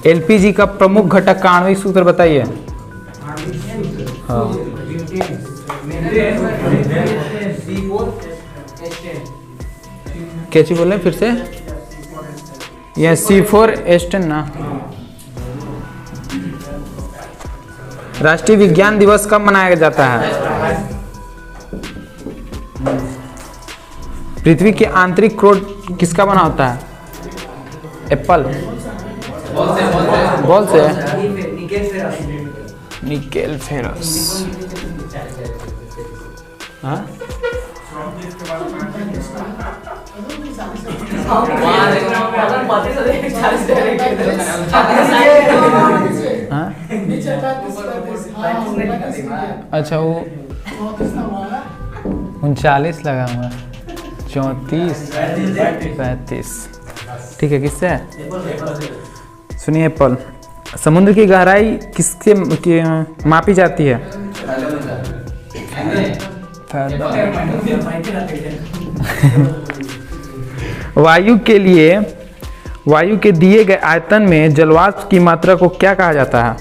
LPG का प्रमुख घटक का आणविक सूत्र बताइए। हाँ। कैसी बोले फिर से? यह C4H10 ना। राष्ट्रीय विज्ञान दिवस कब मनाया जाता है? पृथ्वी के आंतरिक कोर किसका बना होता है? एप्पल। बॉल से निकेल फेरस। हाँ हाँ? अच्छा वो 39 लगाऊंगा, 34 35। ठीक है, किससे है? सुनिए एप्पल। समुद्र की गहराई किसके मापी जाती है? वायु के दिए गए आयतन में जलवाष्प की मात्रा को क्या कहा जाता है?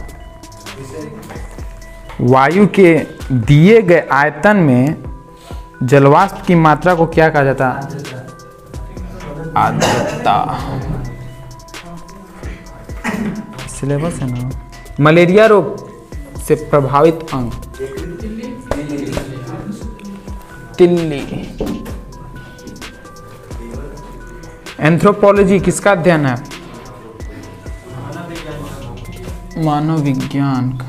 वायु के दिए गए आयतन में जलवाष्प की मात्रा को क्या कहा जाता है? आर्द्रता। सिलेबस है ना। मलेरिया रोग से प्रभावित अंग? तिल्ली। एंथ्रोपोलॉजी किसका अध्ययन है? मानव विज्ञान का।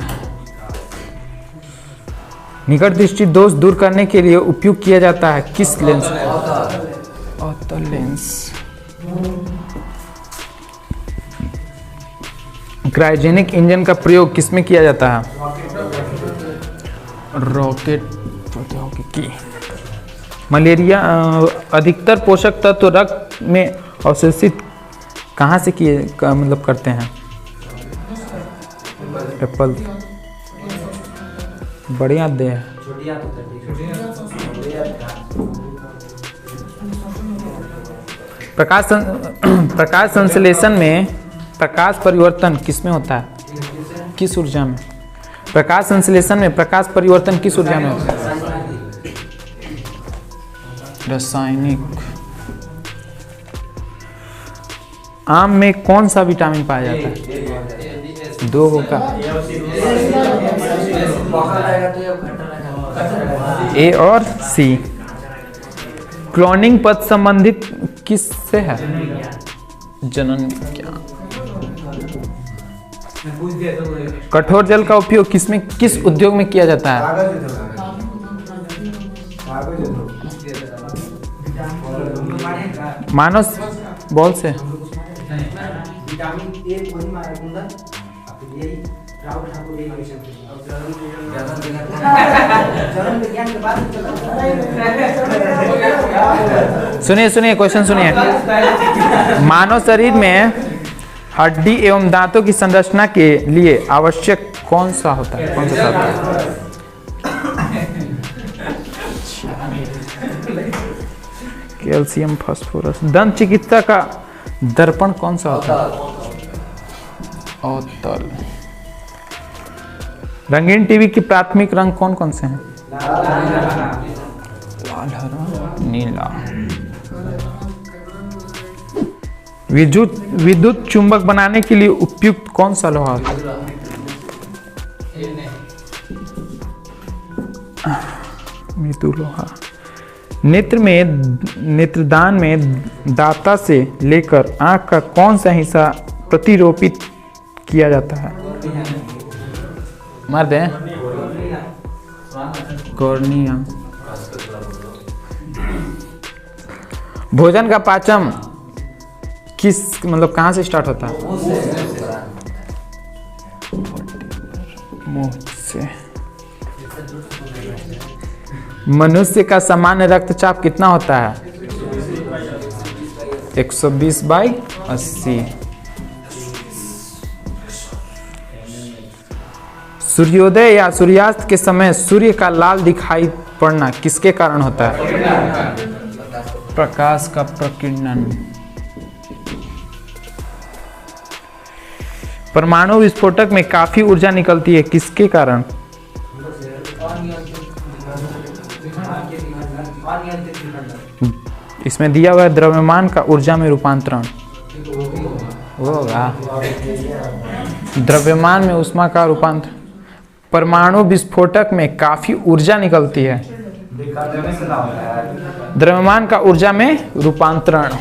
निकट दृष्टि दोष दूर करने के लिए उपयोग किया जाता है किस लेंस? अवतल लेंस। क्रायोजेनिक इंजन का प्रयोग किसमें किया जाता है? रॉकेट प्रौद्योगिकी। मलेरिया अधिकतर पोषक तत्व रक्त में अवशोषित कहाँ से किए मतलब करते हैं? एप्पल। बढ़िया दे है। प्रकाश संश्लेषण में प्रकाश परिवर्तन किसमें होता है? किस ऊर्जा में? प्रकाश संश्लेषण में प्रकाश परिवर्तन किस ऊर्जा में होता है? रासायनिक। आम में कौन सा विटामिन पाया जाता है? 2 होगा, ए और सी। क्लोनिंग पद संबंधित किससे है? जनन विज्ञान। कठोर जल का उपयोग किस उद्योग में किया जाता है? मानव बॉल से। सुनिए क्वेश्चन सुनिए। मानव शरीर में हड्डी एवं दांतों की संरचना के लिए आवश्यक कौन सा होता है? कौन सा होता है? Calcium, phosphorus. दंत चिकित्सा का दर्पण कौन सा होता है? अवतल। रंगीन टीवी की प्राथमिक रंग कौन कौन से हैं? लाल, हरा, नीला। विद्युत चुंबक बनाने के लिए उपयुक्त कौन सा लोहा है? मृदु लोहा। नेत्रदान में दाता से लेकर आंख का कौन सा हिस्सा प्रतिरोपित किया जाता है? मार दें। कॉर्निया। भोजन का पाचन किस मतलब कहाँ से स्टार्ट होता है? मुंह से। मनुष्य का सामान्य रक्तचाप कितना होता है? 120/80। सूर्योदय या सूर्यास्त के समय सूर्य का लाल दिखाई पड़ना किसके कारण होता है? प्रकाश का प्रकीर्णन। परमाणु विस्फोटक में काफी ऊर्जा निकलती है किसके कारण? इसमें दिया हुआ द्रव्यमान का ऊर्जा में रूपांतरण होगा। द्रव्यमान में ऊष्मा का रूपांतरण। परमाणु विस्फोटक में काफी ऊर्जा निकलती है। द्रव्यमान का ऊर्जा में रूपांतरण।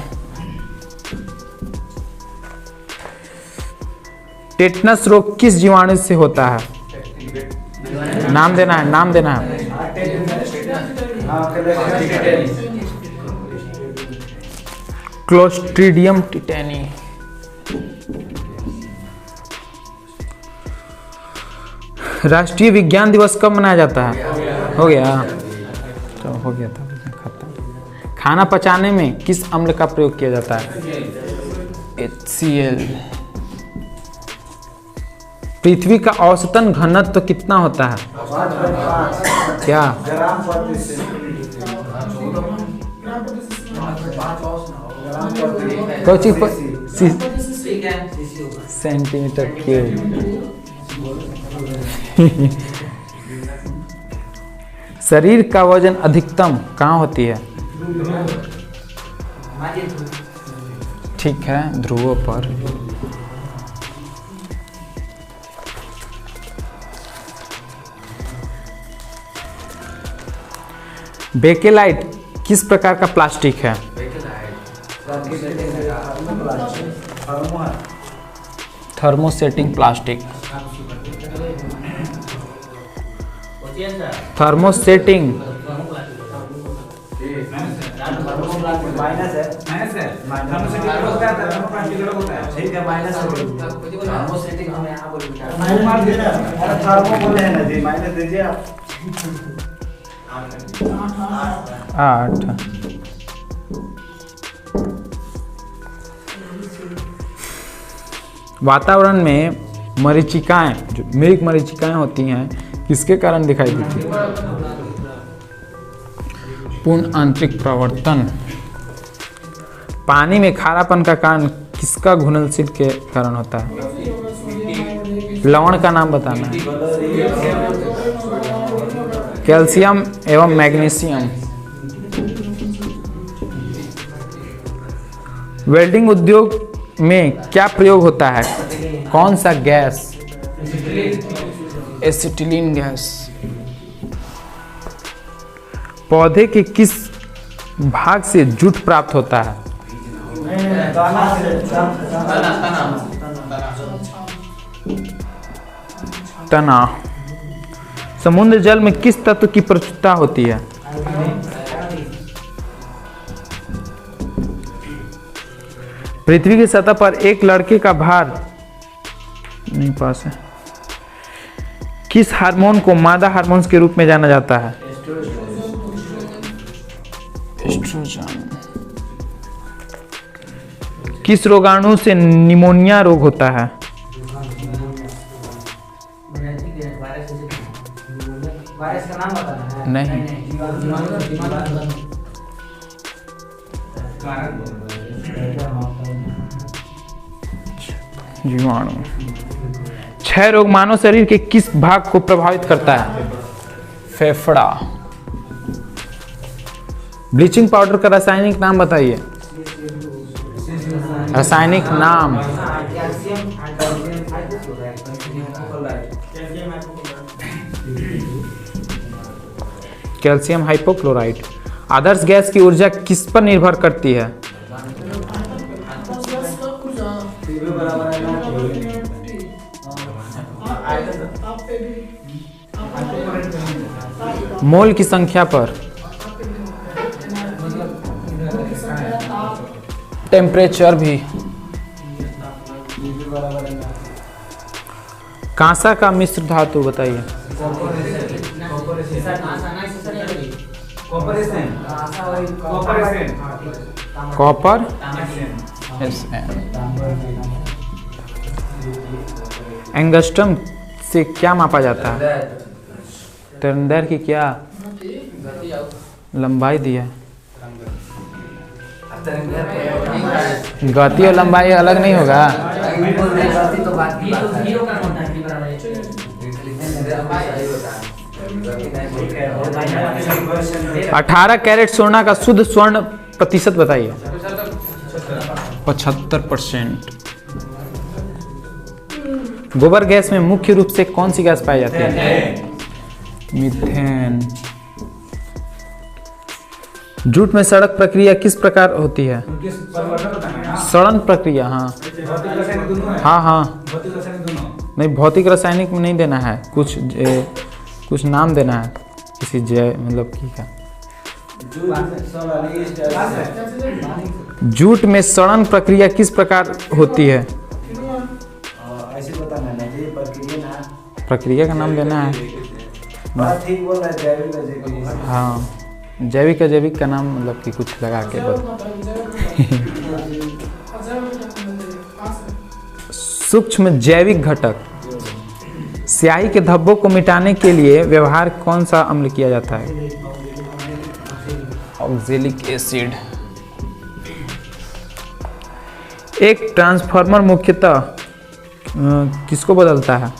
टेटनस रोग किस जीवाणु से होता है? नाम देना है। Clostridium tetani. राष्ट्रीय विज्ञान दिवस कब मनाया जाता है? हो गया, तो हो गया था खत्म। खाना पचाने में किस अम्ल का प्रयोग किया जाता है? HCl। पृथ्वी का औसतन घनत्व तो कितना होता है? क्या? Centimetre cube. शरीर का वजन अधिकतम कहाँ होती है? ठीक है, ध्रुवों पर। बेकेलाइट किस प्रकार का प्लास्टिक है? Thermosetting plastic. थर्मोसेटिंग आठ। वातावरण में मरीचिकाएं, जो मृग मरीचिकाएं होती हैं, किसके कारण दिखाई देती है? पूर्ण आंतरिक प्रवर्तन। पानी में खारापन का कारण किसका घुलनशील के कारण होता है? लवण का नाम बताना है। कैल्शियम एवं मैग्नीशियम। वेल्डिंग उद्योग में क्या प्रयोग होता है? कौन सा गैस? Acetylene gas. पौधे के किस भाग से जूट प्राप्त होता है? तना। समुद्र जल में किस तत्व की प्रचुरता होती है? पृथ्वी की सतह पर एक लड़के का भार नहीं पास है। किस हार्मोन को मादा हार्मोन के रूप में जाना जाता है? एस्ट्रोजन। किस रोगाणु से निमोनिया रोग होता है? वायरस का नाम बताना है? नहीं। जीवाणु। क्षय रोग मानव शरीर के किस भाग को प्रभावित करता है? फेफड़ा। ब्लीचिंग पाउडर का रासायनिक नाम बताइए। रासायनिक नाम। Calcium hypochlorite. आदर्श गैस की ऊर्जा किस पर निर्भर करती है? मोल की संख्या पर। टेम्परेचर भी। कांसा का मिश्र धातु बताइए। Copper SN। एंगस्ट्रम से क्या मापा जाता है? तरंगदैर्घ्य की क्या लंबाई दी है? गति और लंबाई अलग नहीं होगा। 18 कैरेट सोना का शुद्ध स्वर्ण प्रतिशत बताइए। 75%। गोबर गैस में मुख्य रूप से कौन सी गैस पाई जाती है? मीथेन। जूट में सड़क प्रक्रिया किस प्रकार होती है? सड़न प्रक्रिया। हाँ हाँ। नहीं, भौतिक रासायनिक में नहीं देना है, कुछ नाम देना है। किसी जय मतलब की का जूट में सड़न प्रक्रिया किस प्रकार होती है? ऐसे बताना है जी, प्रक्रिया ना प्रक्रिया का नाम लेना है। ठीक बोल रहा है, जैविक अजैविक। हाँ, जैविक अजैविक का नाम मतलब कि कुछ लगा के सूक्ष्म जैविक घटक। स्याही के धब्बों को मिटाने के लिए व्यवहार कौन सा अम्ल किया जाता है? Oxalic acid. एक ट्रांसफार्मर मुख्यतः किसको बदलता है?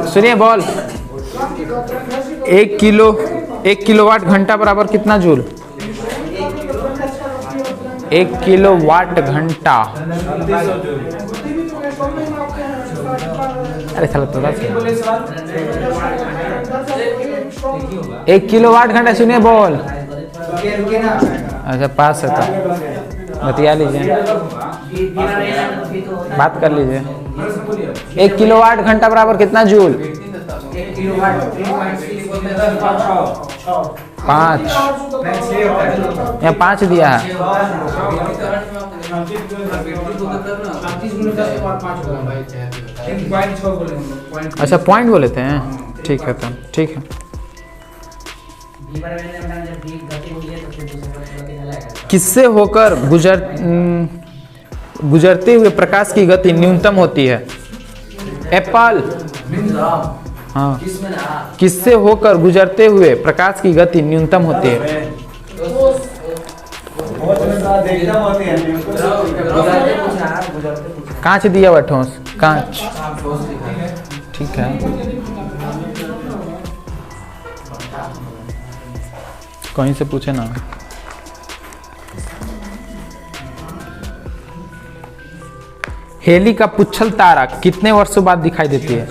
सुनिए बॉल, 1 किलोवाट घंटा बराबर कितना जूल? 1 किलोवाट घंटा। अरे साला तो 1 किलोवाट घंटा। सुनिए बॉल, अच्छा पास है तो बतिया लीजिए, बात कर लीजिए। 1 किलोवाट घंटा बराबर कितना जूल? 5। यहाँ 5 दिया है। अच्छा पॉइंट बोले थे हैं, ठीक है तो ठीक है। किससे होकर गुजरते हुए प्रकाश की गति न्यूनतम होती है? एप्पल। हाँ, किससे होकर गुजरते हुए प्रकाश की गति न्यूनतम होती है? कांच दिया हुआ ठोस, कांच। ठीक है, कहीं से पूछे ना। हेली का पुच्छल तारा कितने वर्षों बाद दिखाई देती है?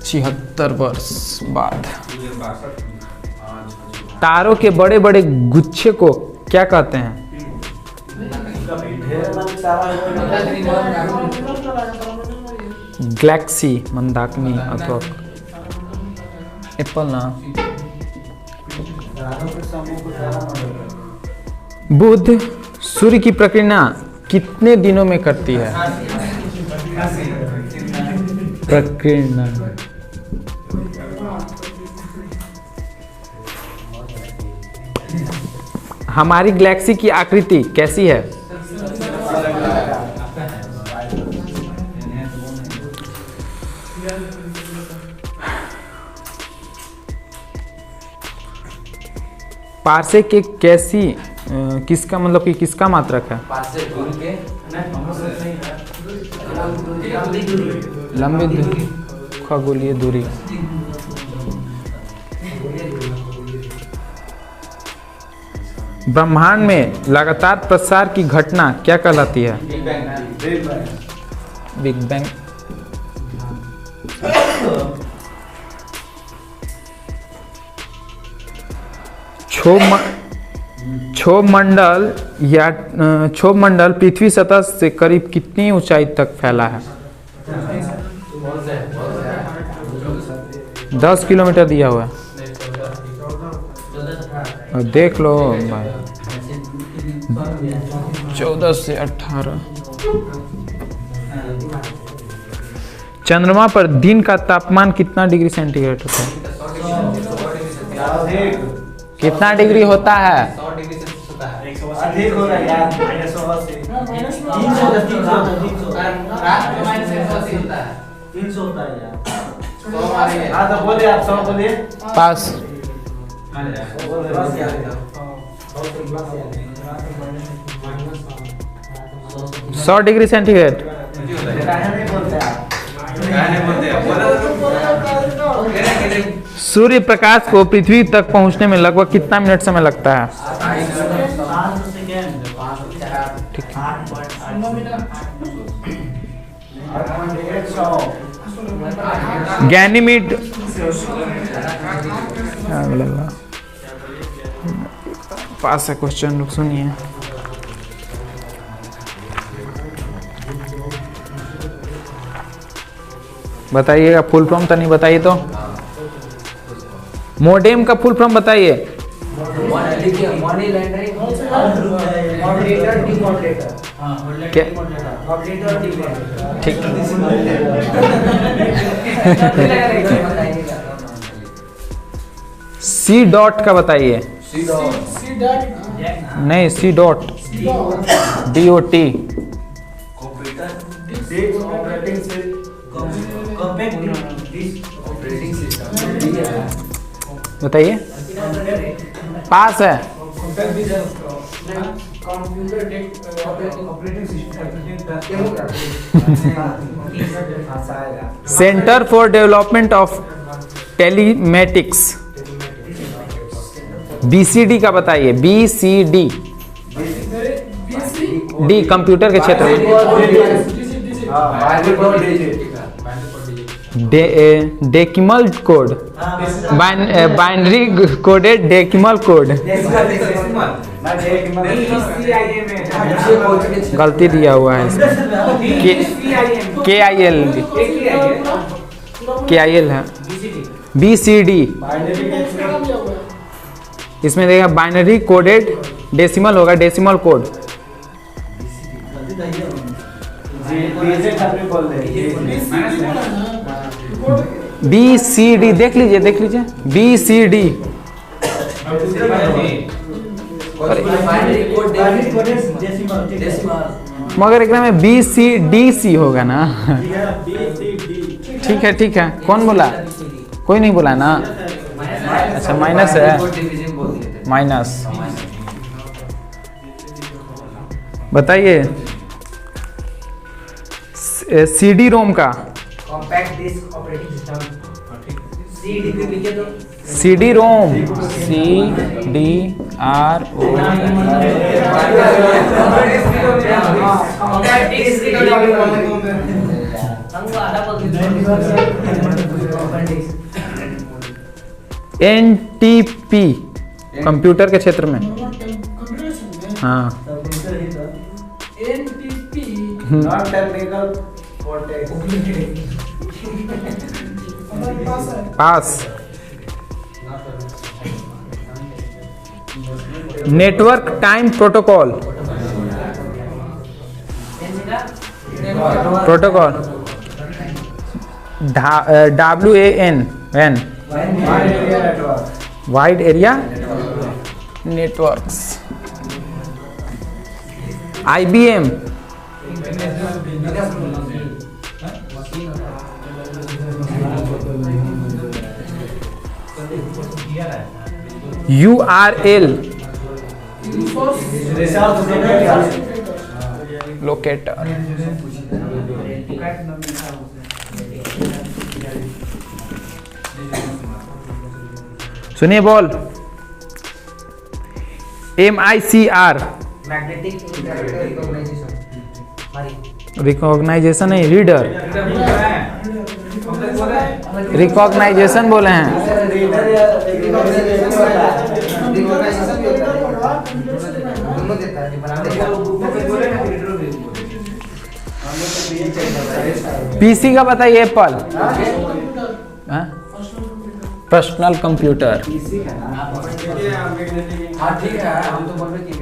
76 वर्ष बाद। तारों के बड़े बड़े गुच्छे को क्या कहते हैं? गैलेक्सी, मंदाकिनी अथवा एप्पल ना। बुध सूर्य की प्रक्रिया कितने दिनों में करती है? प्रक्रिया हमारी गैलेक्सी की आकृति कैसी है? पार्सेक के कैसी किसका मतलब कि किसका मात्रक है? लंबी दूरी, खगोलीय दूरी। ब्रह्मांड में लगातार प्रसार की घटना क्या कहलाती है? Big bang. क्षोभ मंडल पृथ्वी सतह से करीब कितनी ऊंचाई तक फैला है? 10 किलोमीटर दिया हुआ है। देख लो भाई, 14 से 18। चंद्रमा पर दिन का तापमान कितना डिग्री सेंटीग्रेड होता है? कितना डिग्री होता है? 100 डिग्री से होता है। अधिक हो रहा है यार, -180। 300 होता है यार। हाँ तो बोलिए, आप 100 बोलिए। पास। 100 डिग्री सेंटीग्रेड। सूर्य प्रकाश को पृथ्वी तक पहुंचने में लगभग कितना मिनट समय लगता है? ठीक है। गैनीमीड पास है क्वेश्चन, सुनिए। बताइएगा फुल फॉर्म तो नहीं बताइए तो। मोडेम का फुल फॉर्म बताइए। मनी लॉन्ड्रिंग मॉडरेटर डिमॉडरेटर क्या? मॉडरेटर ठीक। सी डॉट का बताइए। नहीं, सी डॉट DOT। बताइए। पास है। Centre for development of telematics BCD का बताइए। BCD डी कंप्यूटर के क्षेत्र में। Decimal code, binary coded decimal code. गलती दिया हुआ है इसमें। KIL है। BCD इसमें देखिए बाइनरी कोडेड डेसिमल होगा, डेसिमल कोड। BCD देख लीजिए, देख लीजिए BCD। मगर एक में BCDC होगा ना। ठीक है, ठीक है। कौन बोला? कोई नहीं बोला ना। अच्छा, माइनस है। माइनस बताइए। CD रोम का compact disc operating system CD को लिखे तो CD ROM CDRO। Compact disc NTP computer के क्षेत्र में। हाँ, not technical pass. Network time protocol WAN wide area networks. IBM URL locator. सुनिए बोल। MICR मैग्नेटिक रिकॉग्नाइजेशन नहीं, रीडर रिकॉग्नाइजेशन बोले हैं। PC का बताइए। Apple personal computer. हाँ ठीक है, हम तो बोल रहे कि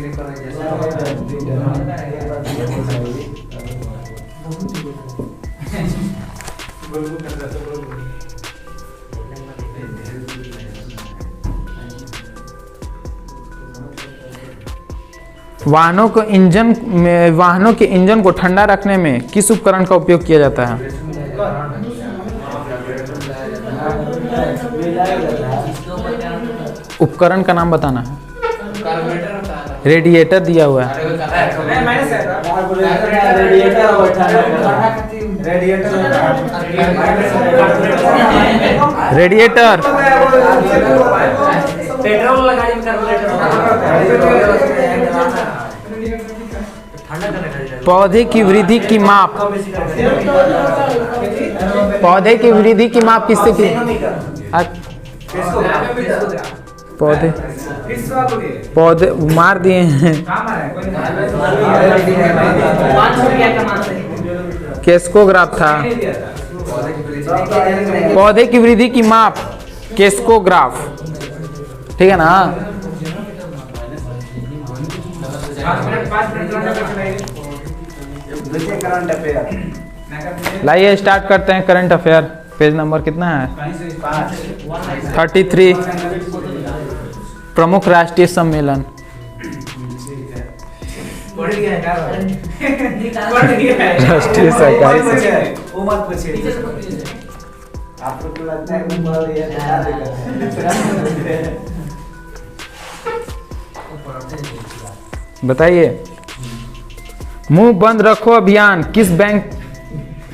वाहनों के इंजन को ठंडा रखने में किस उपकरण का उपयोग किया जाता है? उपकरण का नाम बताना है। रेडिएटर दिया हुआ है। रेडिएटर पेट्रोल लगा पौधे की वृद्धि की माप। पौधे की वृद्धि की माप किससे की? पौधे मार दिए हैं। केस्कोग्राफ था। पौधे की वृद्धि की माप केस्कोग्राफ, ठीक है ना। 5 मिनट करंट अफेयर। लाइए स्टार्ट करते हैं करंट अफेयर। पेज नंबर कितना है? 33। प्रमुख राष्ट्रीय सम्मेलन। राष्ट्रीय सहकारी वो मत पूछिए, आपको तो लगता है कि बहुत ये बता देगा। बताइए। मुंह बंद रखो अभियान किस बैंक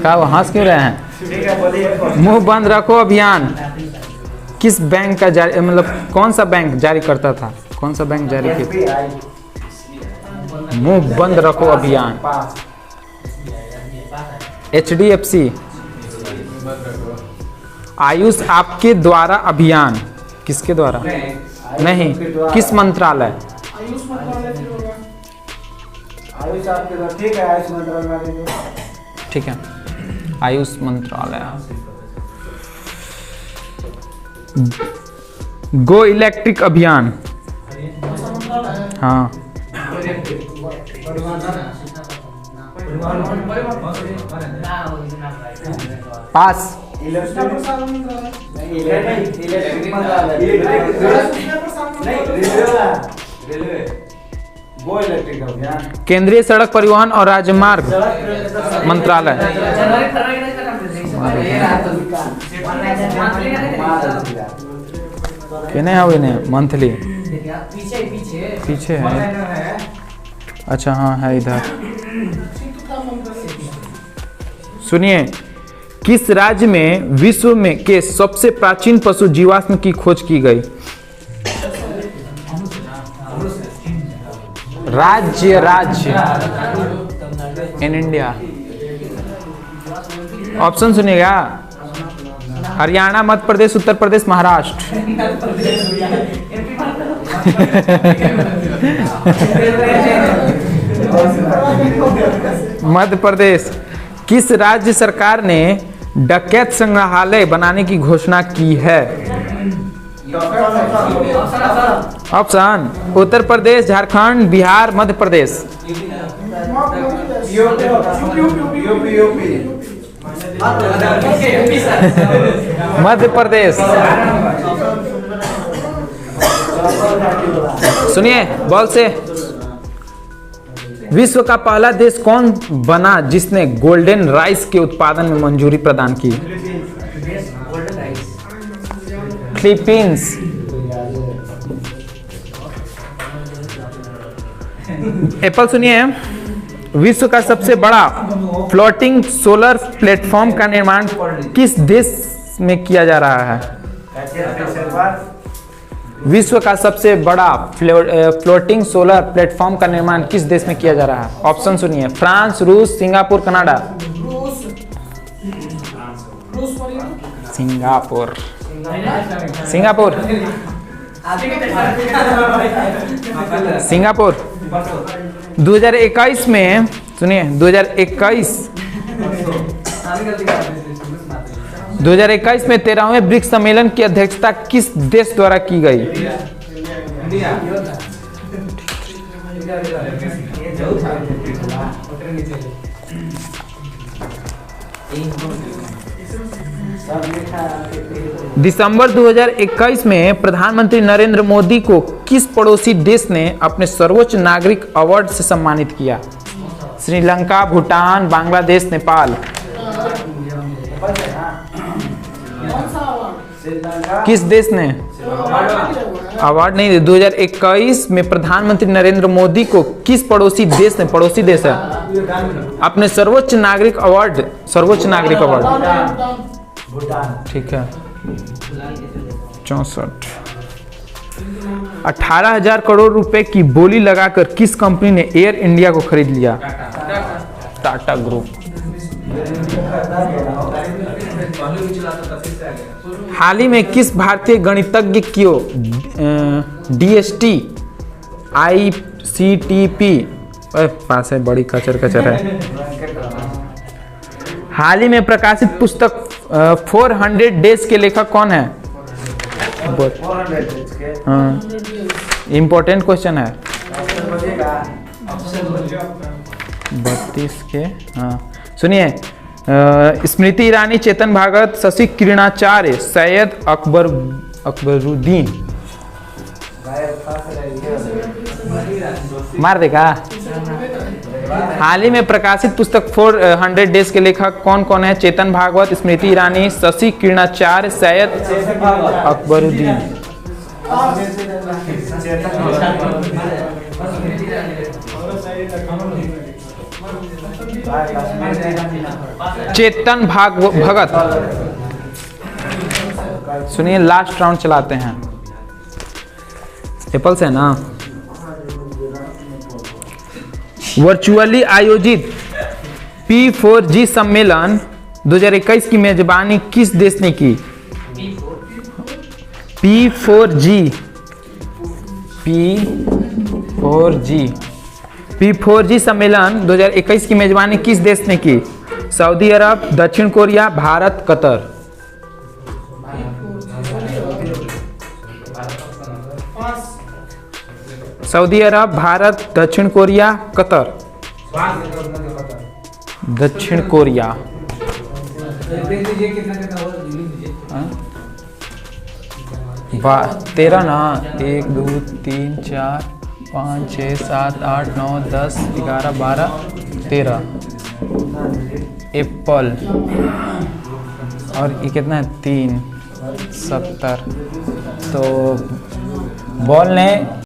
का? वो हंस क्यों रहे हैं? ठीक है, बोलिए। मुंह बंद रखो अभियान किस बैंक का जारी, मतलब कौन सा बैंक जारी करता था? कौन सा बैंक जारी किया? SBI। मुंह बंद रखो अभियान। HDFC। आयुष आपके द्वारा अभियान किसके द्वारा? नहीं, किस मंत्रालय? आयुष आपके द्वारा, ठीक है, आयुष मंत्रालय वाले जो। ठीक है, आयुष मंत्रालय। गो इलेक्ट्रिक अभियान। हाँ, पास। वो इलेक्ट्रिक अभियान। केंद्रीय सड़क परिवहन और राजमार्ग मंत्रालय। किने है मंथली? पीछे है। अच्छा हाँ है इधर। सुनिए, किस राज्य में विश्व में के सबसे प्राचीन पशु जीवाश्म की खोज की गई? राज्य इन इंडिया। ऑप्शन सुनिएगा। हरियाणा, मध्य प्रदेश, उत्तर प्रदेश, महाराष्ट्र। मध्य प्रदेश। किस राज्य सरकार ने डकैत संग्रहालय बनाने की घोषणा की है? ऑप्शन उत्तर प्रदेश, झारखंड, बिहार, मध्य प्रदेश। मध्य प्रदेश। सुनिए बॉल से। विश्व का पहला देश कौन बना जिसने गोल्डन राइस के उत्पादन में मंजूरी प्रदान की? फिलीपींस। एप्पल। सुनिए, विश्व का सबसे बड़ा फ्लोटिंग सोलर प्लेटफॉर्म का निर्माण किस देश में किया जा रहा है? विश्व का सबसे बड़ा फ्लोटिंग सोलर प्लेटफॉर्म का निर्माण किस देश में किया जा रहा है? ऑप्शन सुनिए। फ्रांस, रूस, Singapore, Canada. Singapore. Singapore. Singapore. 2021 में, सुनिए, 2021 में 13वें ब्रिक्स सम्मेलन की अध्यक्षता किस देश द्वारा की गई? दिसंबर 2021 में प्रधानमंत्री नरेंद्र मोदी को किस पड़ोसी देश ने अपने सर्वोच्च नागरिक अवार्ड से सम्मानित किया? श्रीलंका, भूटान, बांग्लादेश, नेपाल। किस देश ने अवार्ड नहीं? 2021 में प्रधानमंत्री नरेंद्र मोदी को किस पड़ोसी देश ने, पड़ोसी देश है, अपने सर्वोच्च नागरिक अवार्ड, सर्वोच्च नागरिक अवार्ड। ठीक है। 64। 18,000 करोड़ रुपए की बोली लगाकर किस कंपनी ने एयर इंडिया को खरीद लिया? टाटा ग्रुप। हाल ही में किस भारतीय गणितज्ञ को DST ICTP पास है, बड़ी कचर कचर है। हाल ही में प्रकाशित पुस्तक 400 डेज के लेखक कौन है? हाँ, इम्पोर्टेंट क्वेश्चन है। 32 के, हाँ सुनिए, स्मृति ईरानी, चेतन भागवत, शशि किरणाचार्य, सैयद अकबरुद्दीन। मार देगा। हाल ही में प्रकाशित पुस्तक 400 डेज के लेखक कौन कौन है? चेतन भागवत, स्मृति ईरानी, शशि किरणाचार्य, सैयद अकबरुद्दीन। चेतन भगत। सुनिए, लास्ट राउंड चलाते हैं। एप्पल से ना, वर्चुअली आयोजित P4G सम्मेलन 2021 की मेजबानी किस देश ने की? P4G सम्मेलन 2021 की मेजबानी किस देश ने की? सऊदी अरब, दक्षिण कोरिया, भारत, कतर। सऊदी अरब, भारत, दक्षिण कोरिया, कतर। दक्षिण कोरिया। वाह, 13 ना, 1 2 3 4 5 6 7 8 9 10 11 12 13 एप्पल। और ये कितना है? 3 70। तो बॉल ने